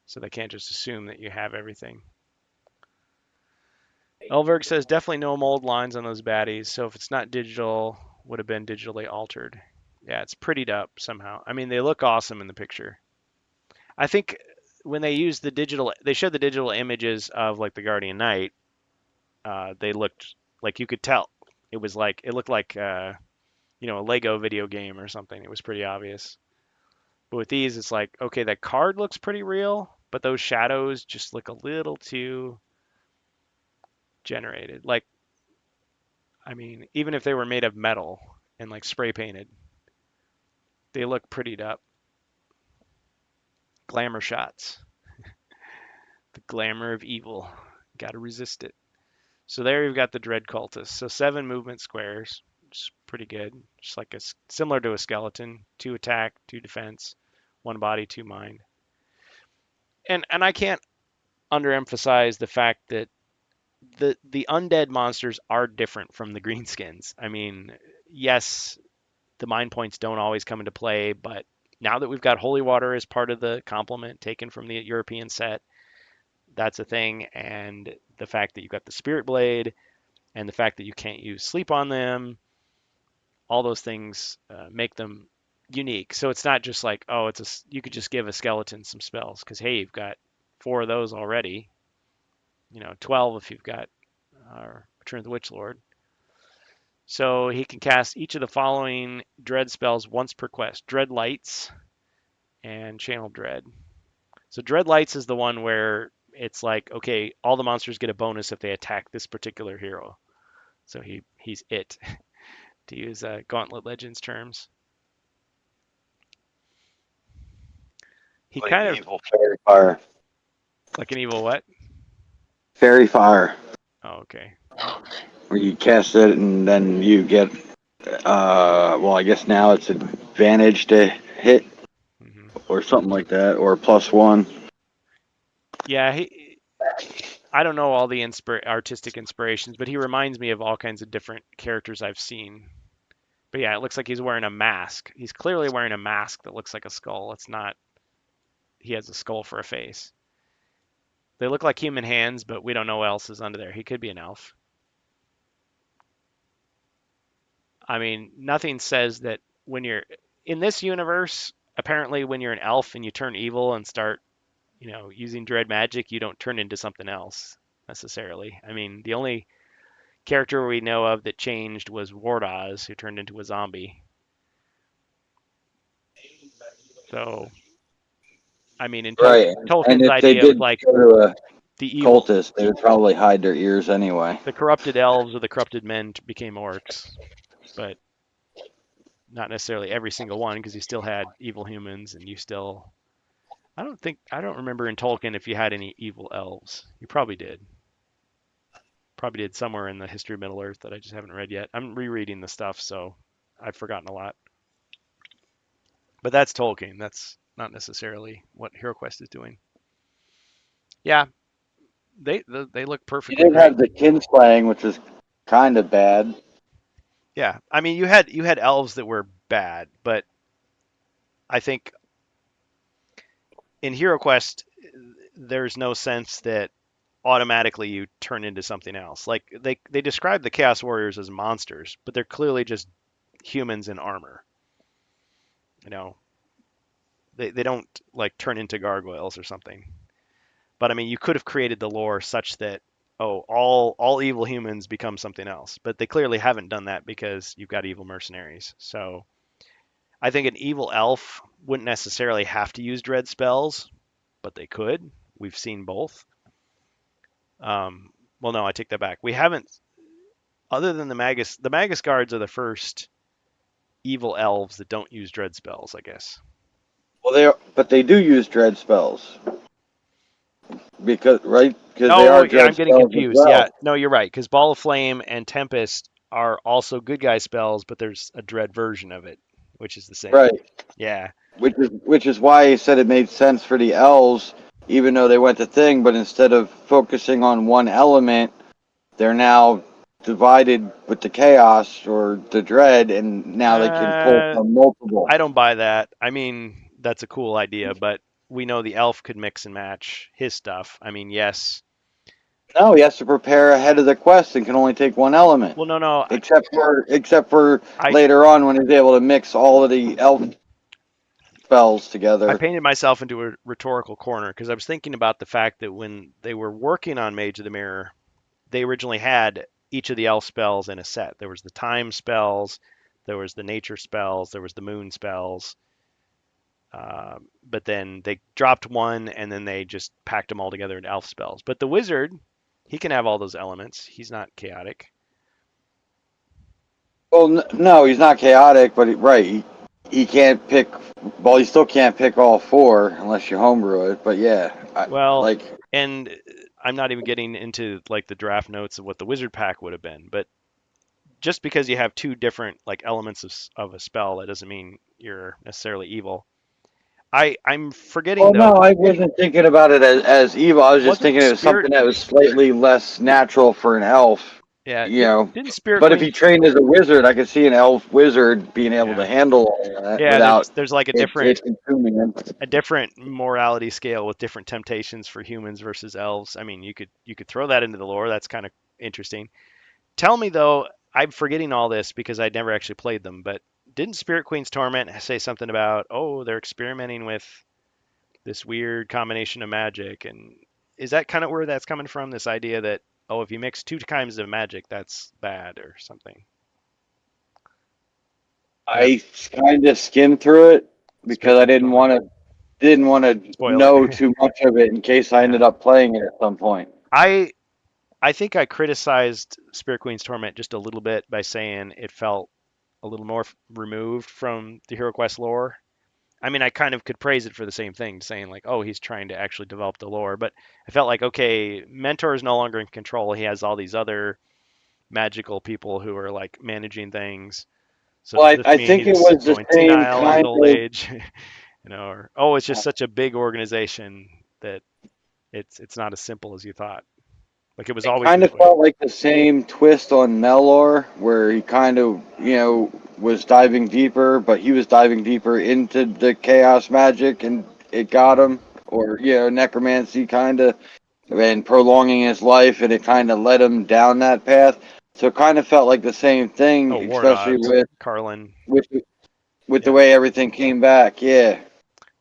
so they can't just assume that you have everything. Elberg says definitely no mold lines on those baddies, so if it's not digital, would have been digitally altered. Yeah, it's prettied up somehow. I mean, they look awesome in the picture. I think when they used the digital, they showed the digital images of like the Guardian Knight. They looked like you could tell. It looked like a Lego video game or something. It was pretty obvious. But with these, it's like okay, that card looks pretty real, but those shadows just look a little too generated. Like, I mean, even if they were made of metal and like spray painted, they look prettied up. Glamour shots. The glamour of evil. Got to resist it. So there you've got the Dread Cultist. So 7 movement squares. It's pretty good. Just like similar to a skeleton. 2 attack, 2 defense, 1 body, 2 mind. And I can't underemphasize the fact that the undead monsters are different from the greenskins. I mean, yes, the mind points don't always come into play, but now that we've got holy water as part of the complement taken from the European set, that's a thing. And the fact that you've got the spirit blade and the fact that you can't use sleep on them, all those things make them unique. So it's not just like, oh, you could just give a skeleton some spells because hey, you've got 4 of those already. 12 if you've got Return of the Witch Lord. So he can cast each of the following dread spells once per quest: Dread Lights and Channel Dread. So Dread Lights is the one where it's like, okay, all the monsters get a bonus if they attack this particular hero. So he's it, to use Gauntlet Legends terms. He like kind of evil fairy fire. like an evil what? Fairy fire, Oh, okay. where you cast it and then you get. Well, I guess now it's advantage to hit Hmm. or something like that, or +1. Yeah, I don't know all the artistic inspirations, but he reminds me of all kinds of different characters I've seen. But yeah, it looks like he's wearing a mask. He's clearly wearing a mask that looks like a skull. It's not. He has a skull for a face. They look like human hands, but we don't know what else is under there. He could be an elf. I mean, nothing says that when you're in this universe, apparently when you're an elf and you turn evil and start, using dread magic, you don't turn into something else necessarily. I mean, the only character we know of that changed was Wardoz, who turned into a zombie. So, I mean, in Right, and Tolkien's if they idea was did like go to a the evil, cultist, they would probably hide their ears anyway. the corrupted elves or the corrupted men became orcs, but not necessarily every single one because you still had evil humans and you still I don't remember in Tolkien if you had any evil elves. You probably did. Probably did somewhere in the history of Middle Earth that I just haven't read yet. I'm rereading the stuff, so I've forgotten a lot. But that's Tolkien. That's not necessarily what HeroQuest is doing. Yeah, they look You perfectly did great. have the kinslaying, which was kind of bad. Yeah, I mean you had elves that were bad, but I think in HeroQuest there's no sense that automatically you turn into something else. Like they describe the Chaos Warriors as monsters, but they're clearly just humans in armor. You know, they don't like turn into gargoyles or something. But I mean, you could have created the lore such that all evil humans become something else. But they clearly haven't done that because you've got evil mercenaries. So I think an evil elf wouldn't necessarily have to use dread spells, but they could. We've seen both. Well, no, I take that back. We haven't, other than the Magus. The Magus guards are the first evil elves that don't use dread spells, I guess. Well, but they do use dread spells because they Oh, are yeah, I'm dread getting spells as confused. well. Yeah, no, you're right. Because Ball of Flame and Tempest are also good guy spells, but there's a dread version of it, which is the same. Right. Yeah. Which is why he said it made sense for the elves, even though they went to thing, but instead of focusing on one element, they're now divided with the chaos or the dread, and now they can pull Uh, from multiple. I don't buy that. I mean, that's a cool idea, but we know the elf could mix and match his stuff. I mean, yes. No, he has to prepare ahead of the quest and can only take one element. Well, no, no. Except for I later on when he's able to mix all of the elf spells I together. painted myself into a rhetorical corner because I was thinking about the fact that when they were working on Mage of the Mirror, they originally had each of the elf spells in a set. There was the time spells, there was the nature spells, there was the moon spells. But then they dropped one and then they just packed them all together in elf spells. But the wizard, he can have all those elements. He's not chaotic. Well, no, he's not chaotic, but right, he can't pick. Well, he still can't pick all four unless you homebrew it. But yeah, Well, like and I'm not even getting into like the draft notes of what the wizard pack would have been, but just because you have two different like elements of a spell, that doesn't mean you're necessarily evil. I'm forgetting well, though. no, I wasn't thinking about it as evil. I was just Wasn't thinking it was Spirit? something that was slightly less natural for an elf, Yeah, you know. didn't Spirit But if Queen? he trained as a wizard, I could see an elf wizard being able Yeah, to handle all that yeah. without There's like it consuming him. a different morality scale with different temptations for humans versus elves. I mean, you could throw that into the lore. That's kind of interesting. Tell me though, I'm forgetting all this because I'd never actually played them, but didn't Spirit Queen's Torment say something about, oh, they're experimenting with this weird combination of magic? And is that kind of where that's coming from? This idea that, oh, if you mix two kinds of magic, that's bad or something? Is that I kind of skimmed through it Spirit because I Queen's didn't Torment? want to didn't want to Spoil it. know too much of it in case I Yeah. ended up playing it at some point. I I think I criticized Spirit Queen's Torment just a little bit by saying it felt a little more removed from the Hero Quest lore. I mean, I kind of could praise it for the same thing, saying like, oh, he's trying to actually develop the lore, but I felt like, okay, Mentor is no longer in control. He has all these other magical people who are like managing things. So Well, does I, this I mean think it he's was the going same senile in his kind old of. age? Or oh, it's just such a big organization that it's not as simple as you thought. Like it was It always kind this of way. felt like the same twist on Melor, where he kind of, was diving deeper, but he was diving deeper into the chaos magic, and it got Mhm. him, or necromancy kind of, and prolonging his life, and it kind of led him down that path. So it kind of felt like the same thing, Oh, War especially Dogs, with Carlin. with with the Yeah. way everything came back. Yeah.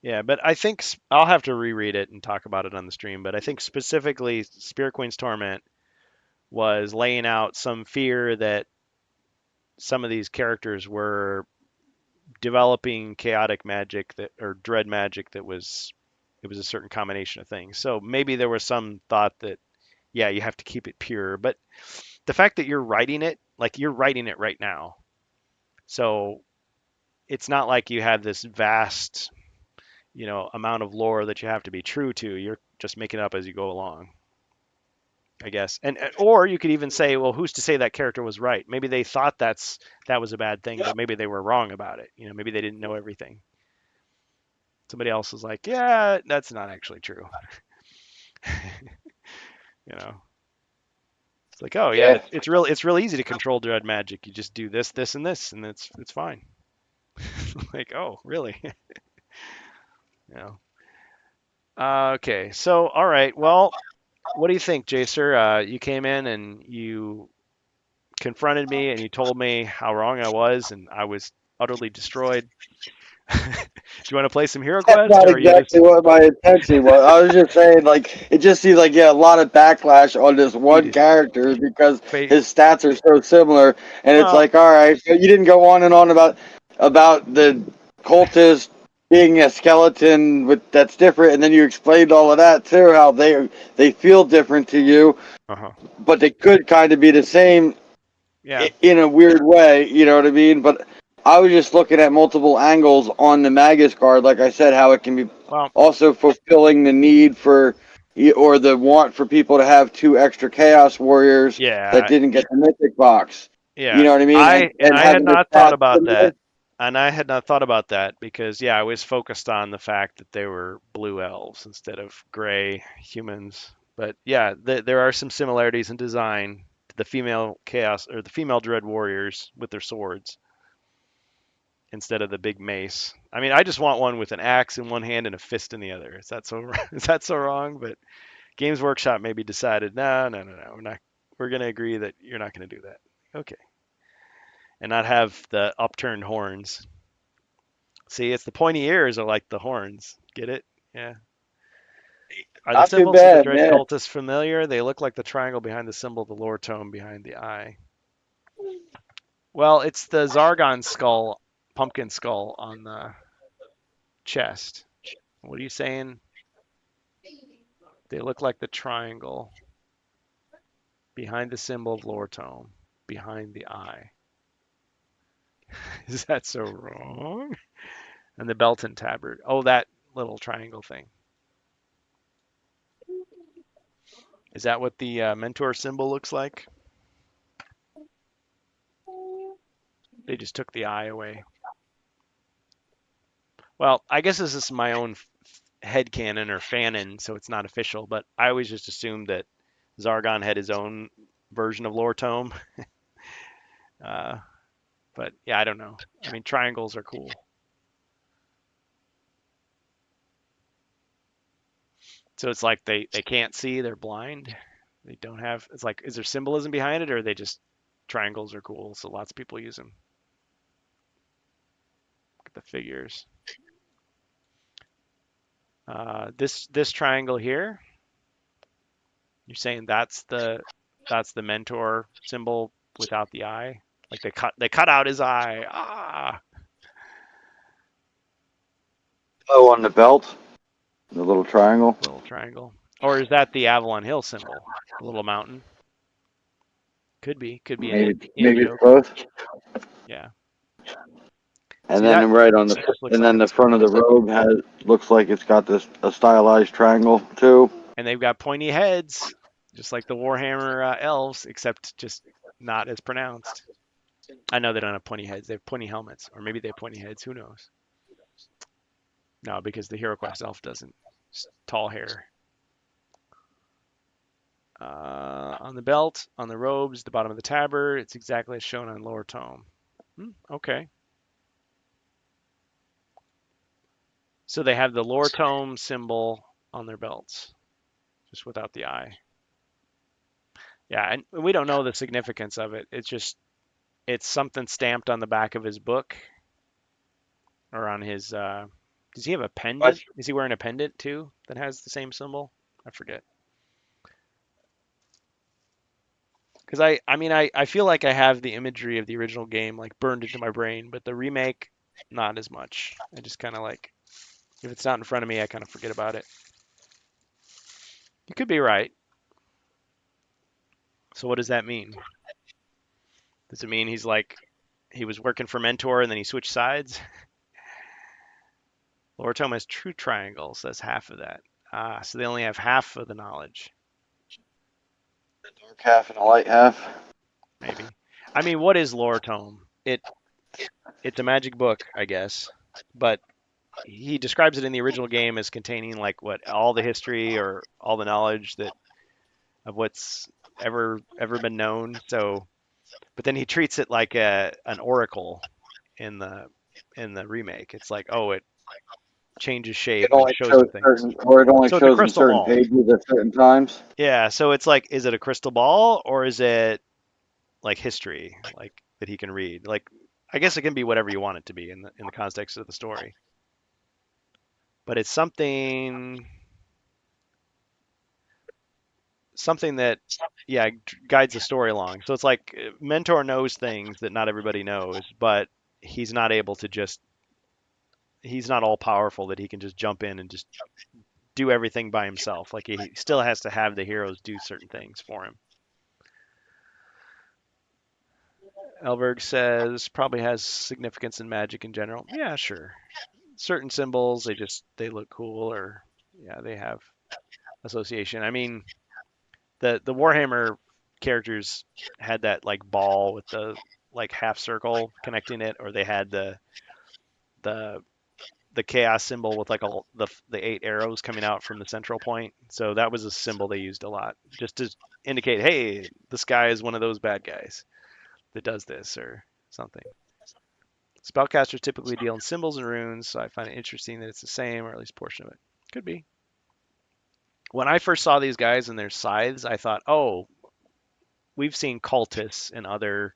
Yeah, but I think I'll have to reread it and talk about it on the stream. But I think specifically, Spirit Queen's Torment was laying out some fear that some of these characters were developing chaotic magic that or dread magic that was it was a certain combination of things. So maybe there was some thought that yeah, you have to keep it pure. But the fact that you're writing it, like you're writing it right now. So it's not like you have this vast, amount of lore that you have to be true to. You're just making it up as you go along, I guess. And or you could even say, well, who's to say that character was right? Maybe they thought that was a bad thing, but maybe they were wrong about it. Maybe they didn't know everything. Somebody else is like, yeah, that's not actually true. You know, it's like, oh yeah, Yeah. it's real easy to control dread magic. You just do this, this, and this, and it's fine. Like, oh, really? You know. Okay, so all right, well, what do you think, Jacer? You came in and you confronted me and you told me how wrong I was, and I was utterly destroyed. Do you want to play some Hero That's Quest, not or are you just exactly what my intention was. I was just saying, like, it just seems like a lot of backlash on this you one just character because fa- his stats are so similar, and it's well, like, all right, so you didn't go on and on about the cultist being a skeleton with that's different, and then you explained all of that too, how they feel different to you, uh-huh. but they could kind of be the same Yeah. in a weird way, you know what I mean? But I was just looking at multiple angles on the Magus card, like I said, how it can be Well, also fulfilling the need for or the want for people to have two extra Chaos Warriors that yeah, didn't get the Mythic box. You yeah. know what I mean? I And had having the not thought stats about similar. that. And I had not thought about that because yeah, I was focused on the fact that they were blue elves instead of gray humans. But yeah, there are some similarities in design to the female chaos or the female dread warriors with their swords instead of the big mace. I mean, I just want one with an axe in one hand and a fist in the other. Is that so is that so wrong? But Games Workshop maybe decided, no, no, no, no, we're not. We're going to agree that you're not going to do that. Okay, and not have the upturned horns. See, it's the pointy ears are like the horns. Get it? Yeah. Are the Not too symbols of the bad, Dread man. Cultists familiar? They look like the triangle behind the symbol of the Lore Tome behind the eye. Well, it's the Zargon skull, pumpkin skull on the chest. What are you saying? They look like the triangle behind the symbol of Lore Tome behind the eye. Is that so wrong? And the belt and tabard. Oh, that little triangle thing. Is that what the mentor symbol looks like? They just took the eye away. Well, I guess this is my own headcanon or fanon, so it's not official, but I always just assumed that Zargon had his own version of Lore Tome. Uh, but yeah, I don't know. I mean, triangles are cool. So it's like they can't see, they're blind. They don't have, it's like, is there symbolism behind it or are they just triangles are cool, so lots of people use them? Look at the figures. This triangle here, you're saying that's the mentor symbol without the eye? Like they cut out his eye. Ah, Oh, on the belt, the little triangle. little triangle. Or is that the Avalon Hill symbol? The little mountain? Could be an in Maybe it's joke. both. Yeah. And See then that right on the just looks and like then a the front of the robe has looks like it's got this a stylized triangle too. and they've got pointy heads, just like the Warhammer elves, except just not as pronounced. I know they don't have pointy heads; they have pointy helmets, or maybe they have pointy heads. Who knows? No, because the HeroQuest elf doesn't. Just tall hair. On the belt, on the robes, the bottom of the tabard, it's exactly as shown on Lore Tome. Okay. So they have the Lore Tome symbol on their belts, just without the eye. Yeah, and we don't know the significance of it. It's something stamped on the back of his book or on his. Does he have a What? pendant? Is he wearing a pendant too that has the same symbol? I forget. Because I mean, I feel like I have the imagery of the original game like burned into my brain, but the remake, not as much. I just kind of like, if it's not in front of me, I kind of forget about it. You could be right. So what does that mean? Does it mean he was working for Mentor and then he switched sides? Lore Tome has true triangles. That's half of that. Ah, so they only have half of the knowledge, The dark half and the light half. maybe. I mean, what is Lore Tome? It's a magic book, I guess, but he describes it in the original game as containing like what all the history or all the knowledge that of what's ever been known. So, but then he treats it like an oracle in the remake. It's like, oh, it changes It shape and only shows shows him things. certain, or it only So it's a shows in crystal certain ball. pages at certain times. Yeah, so it's like, is it a crystal ball or is it like history, like that he can read? Like, I guess it can be whatever you want it to be in the context of the story. But it's something that yeah guides the story along. So it's like Mentor knows things that not everybody knows, but he's not able to just he's not all powerful that he can just jump in and just do everything by himself. Like he still has to have the heroes do certain things for him. Elberg says probably has significance in magic in general. Yeah, sure. Certain symbols they look cool or yeah, they have association. I mean, the Warhammer characters had that like ball with the like half circle connecting it, or they had the the chaos symbol with like all the eight arrows coming out from the central point. So that was a symbol they used a lot, just to indicate, hey, this guy is one of those bad guys that does this or something. Spellcasters typically deal in symbols and runes, so I find it interesting that it's the same, or at least a portion of it. Could be. When I first saw these guys and their scythes, I thought, oh, we've seen cultists and other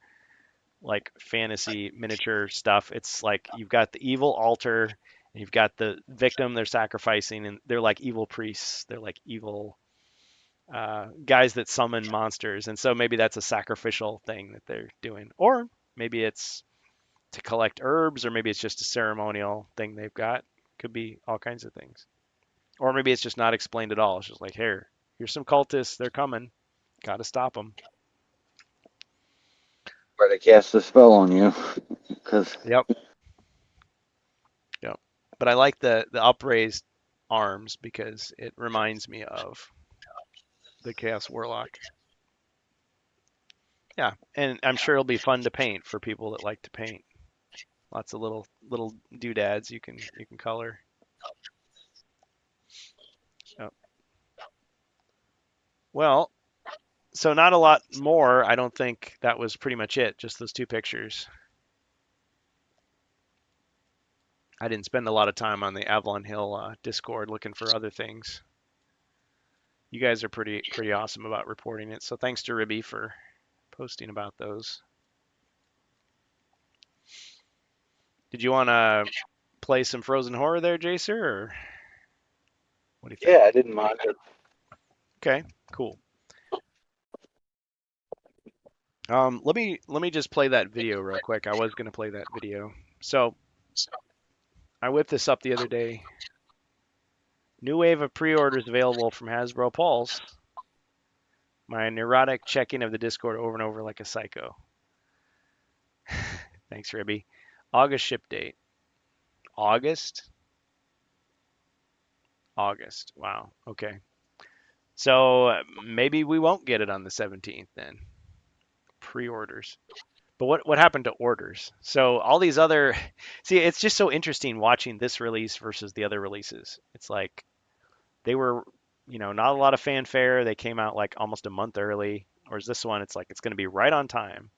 like fantasy miniature stuff. It's like you've got the evil altar, and you've got the victim they're sacrificing, and they're like evil priests. They're like evil guys that summon monsters, and so maybe that's a sacrificial thing that they're doing, or maybe it's to collect herbs, or maybe it's just a ceremonial thing they've got. Could be all kinds of things, or maybe it's just not explained at all. It's just like here's some cultists. They're coming. Got to stop them. Where they cast the spell on you, because Yep. Yep. But I like the upraised arms because it reminds me of the Chaos Warlock. Yeah, and I'm sure it'll be fun to paint for people that like to paint. Lots of little doodads you can color. Yep. Well, so not a lot more. I don't think that was pretty much it. Just those two pictures. I didn't spend a lot of time on the Avalon Hill Discord looking for other things. You guys are pretty awesome about reporting it. So thanks to Ribby for posting about those. Did you want to play some Frozen Horror there, Jacer, or what do you think? yeah, I didn't mind it. Okay, cool. Let me just play that video real quick. I was gonna play that video. So I whipped this up the other day. New wave of pre-orders available from Hasbro Pulse. My neurotic checking of the Discord over and over like a psycho. Thanks, Ribby. August ship date. August? August. Wow. Okay. So maybe we won't get it on the 17th then. Pre-orders. But what happened to orders? So all these other see, it's just so interesting watching this release versus the other releases. It's like they were, not a lot of fanfare. They came out like almost a month early. Whereas this one, it's like it's going to be right on time.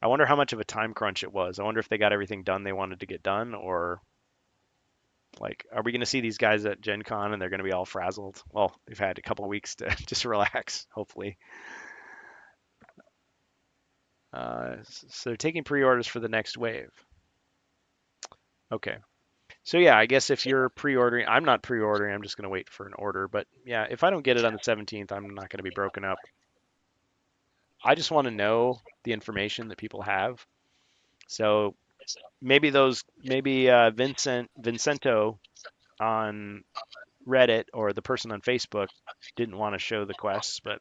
I wonder how much of a time crunch it was. I wonder if they got everything done they wanted to get done, or like, are we going to see these guys at Gen Con and they're going to be all frazzled? Well, they've had a couple of weeks to just relax, hopefully. So they're taking pre-orders for the next wave. Okay. So yeah, I guess if you're pre-ordering, I'm not pre-ordering. I'm just going to wait for an order. But yeah, if I don't get it on the 17th, I'm not going to be broken up. I just want to know the information that people have. So maybe Vincento on Reddit or the person on Facebook didn't want to show the quests, but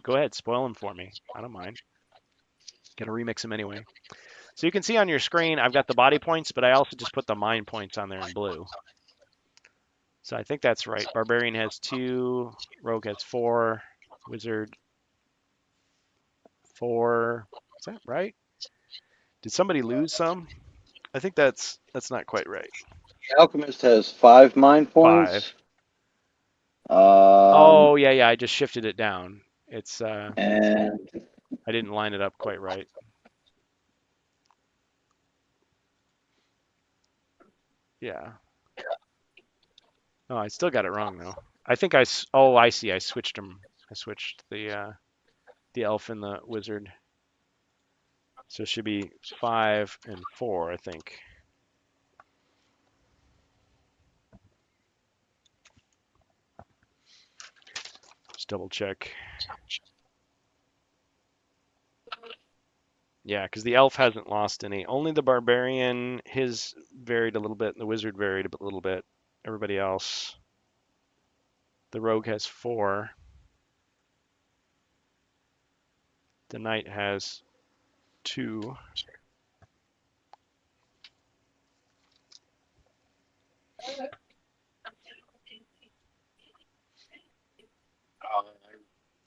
go ahead, spoil them for me. I don't mind. Gonna remix them anyway. So you can see on your screen, I've got the body points, but I also just put the mind points on there in blue. So I think that's right. Barbarian has 2, Rogue has 4, Wizard 4. Is that right? Did somebody lose some? I think that's not quite right. The Alchemist has 5 mind points. 5. Um, Oh, yeah, I just shifted it down. It's and I didn't line it up quite right. Yeah. Oh, I still got it wrong though. I think oh, I see. I switched them. I switched the elf and the wizard. So it should be 5 and 4, I think. Just double check. Yeah, because the elf hasn't lost any. Only the barbarian, his varied a little bit, and the wizard varied a little bit. Everybody else, the rogue has 4. The knight has 2.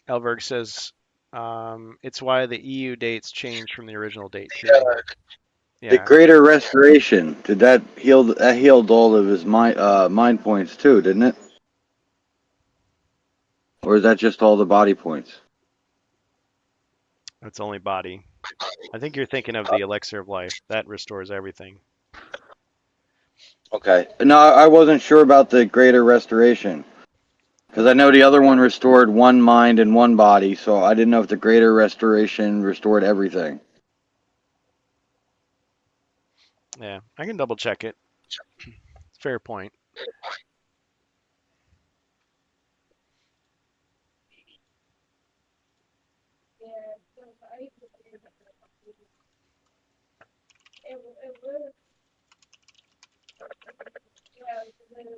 Elberg says it's why the EU dates changed from the original date too. the Yeah, Greater Restoration, did that heal? That healed all of his mind points too, didn't it? Or is that just all the body points? that's only body. I think you're thinking of the elixir of life. That restores everything. Okay. No, I wasn't sure about the Greater Restoration. Because I know the other one restored 1 mind and 1 body, so I didn't know if the Greater Restoration restored everything. Yeah, I can double check it. Fair point.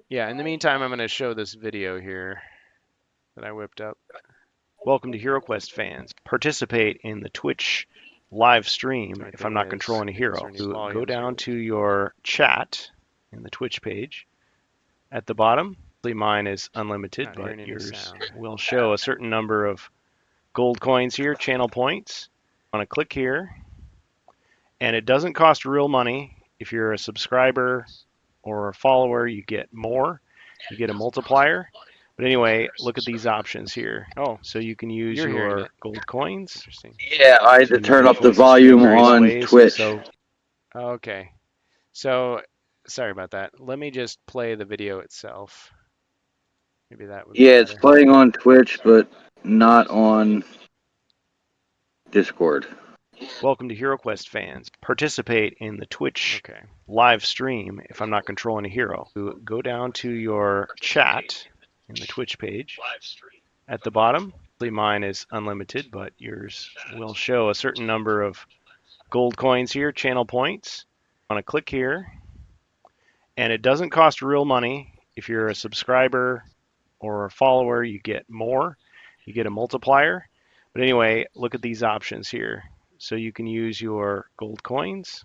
Yeah, in the meantime, I'm going to show this video here that I whipped up. Welcome to HeroQuest fans. Participate in the Twitch live stream if I'm not controlling a hero. Go down to your chat in the Twitch page. At the bottom, mine is unlimited, but yours will show a certain number of gold coins here, channel points. I want to click here, and it doesn't cost real money. If you're a subscriber or a follower, you get more. You get a multiplier. But anyway, look at these options here. Oh, so you can use your gold coins. Interesting. Yeah, I had to turn up the volume on Twitch. So, okay. So, sorry about that. Let me just play the video itself. Maybe that would be Yeah, it's better. playing on Twitch, but not on Discord. Welcome to HeroQuest fans. Participate in the Twitch live stream if I'm not controlling a hero. Go down to your chat in the Twitch page. At the bottom, mine is unlimited, but yours will show a certain number of gold coins here, channel points. I want to click here, and it doesn't cost real money. If you're a subscriber or a follower, you get more. You get a multiplier. But anyway, look at these options here. So you can use your gold coins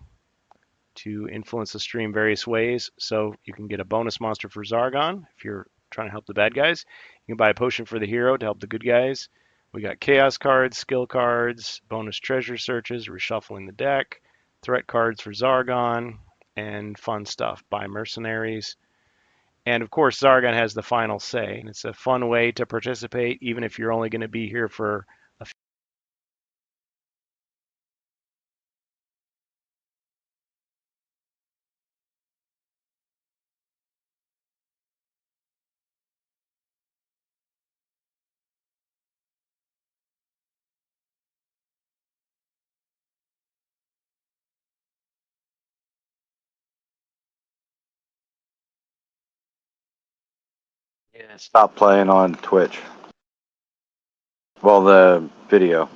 to influence the stream various ways. So you can get a bonus monster for Zargon if you're trying to help the bad guys. You can buy a potion for the hero to help the good guys. We got chaos cards, skill cards, bonus treasure searches, reshuffling the deck, threat cards for Zargon, and fun stuff. Buy mercenaries. And of course, Zargon has the final say. And it's a fun way to participate, even if you're only going to be here for Yeah, stop playing on Twitch. Well, the video.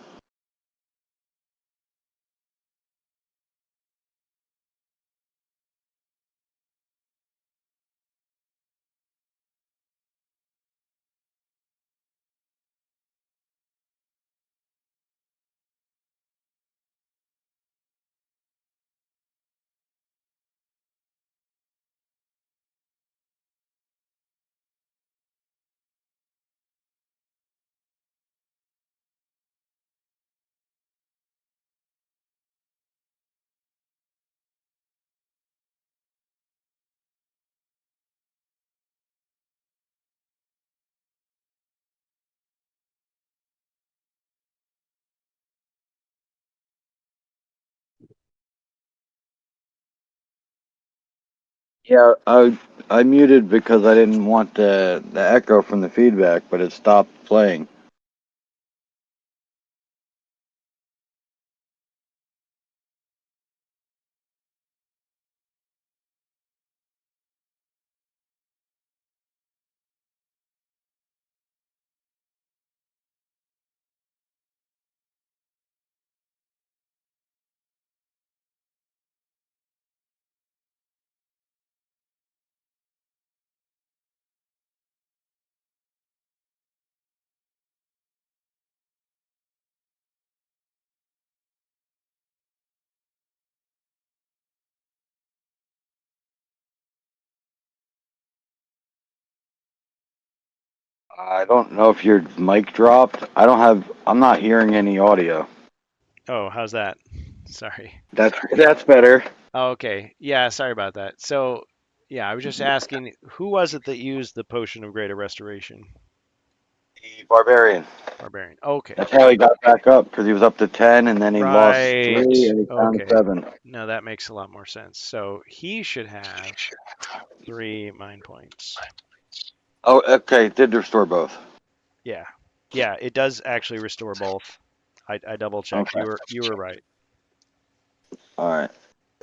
Yeah, I muted because I didn't want the echo from the feedback, but it stopped playing. I don't know if your mic dropped. I'm not hearing any audio. Oh, how's that? Sorry. That's better. Oh, okay. Yeah, sorry about that. So, yeah, I was just asking, who was it that used the potion of greater restoration? The barbarian. Barbarian. Okay. That's how he got back up because he was up to 10 and then he lost Right. 3 and he's down to Okay. 7. No, that makes a lot more sense. So he should have 3 mind points. Oh, okay. It did restore both. Yeah. Yeah, it does actually restore both. I double checked. Okay. You were right. All right.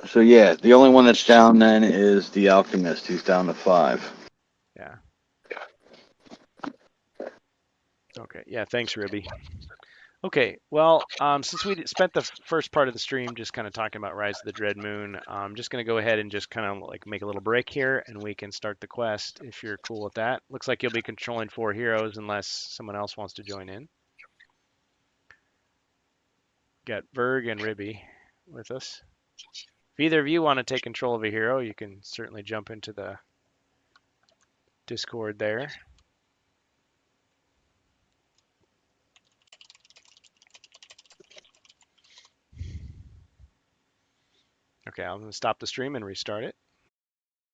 So yeah, the only one that's down then is the alchemist. He's down to 5. Yeah. Okay. Yeah, thanks, Ribby. Okay, well, since we spent the first part of the stream just kind of talking about Rise of the Dread Moon, I'm just going to go ahead and just kind of like make a little break here, and we can start the quest if you're cool with that. Looks like you'll be controlling 4 heroes unless someone else wants to join in. Got Verg and Ribby with us. If either of you want to take control of a hero, you can certainly jump into the Discord there. Okay, I'm going to stop the stream and restart it.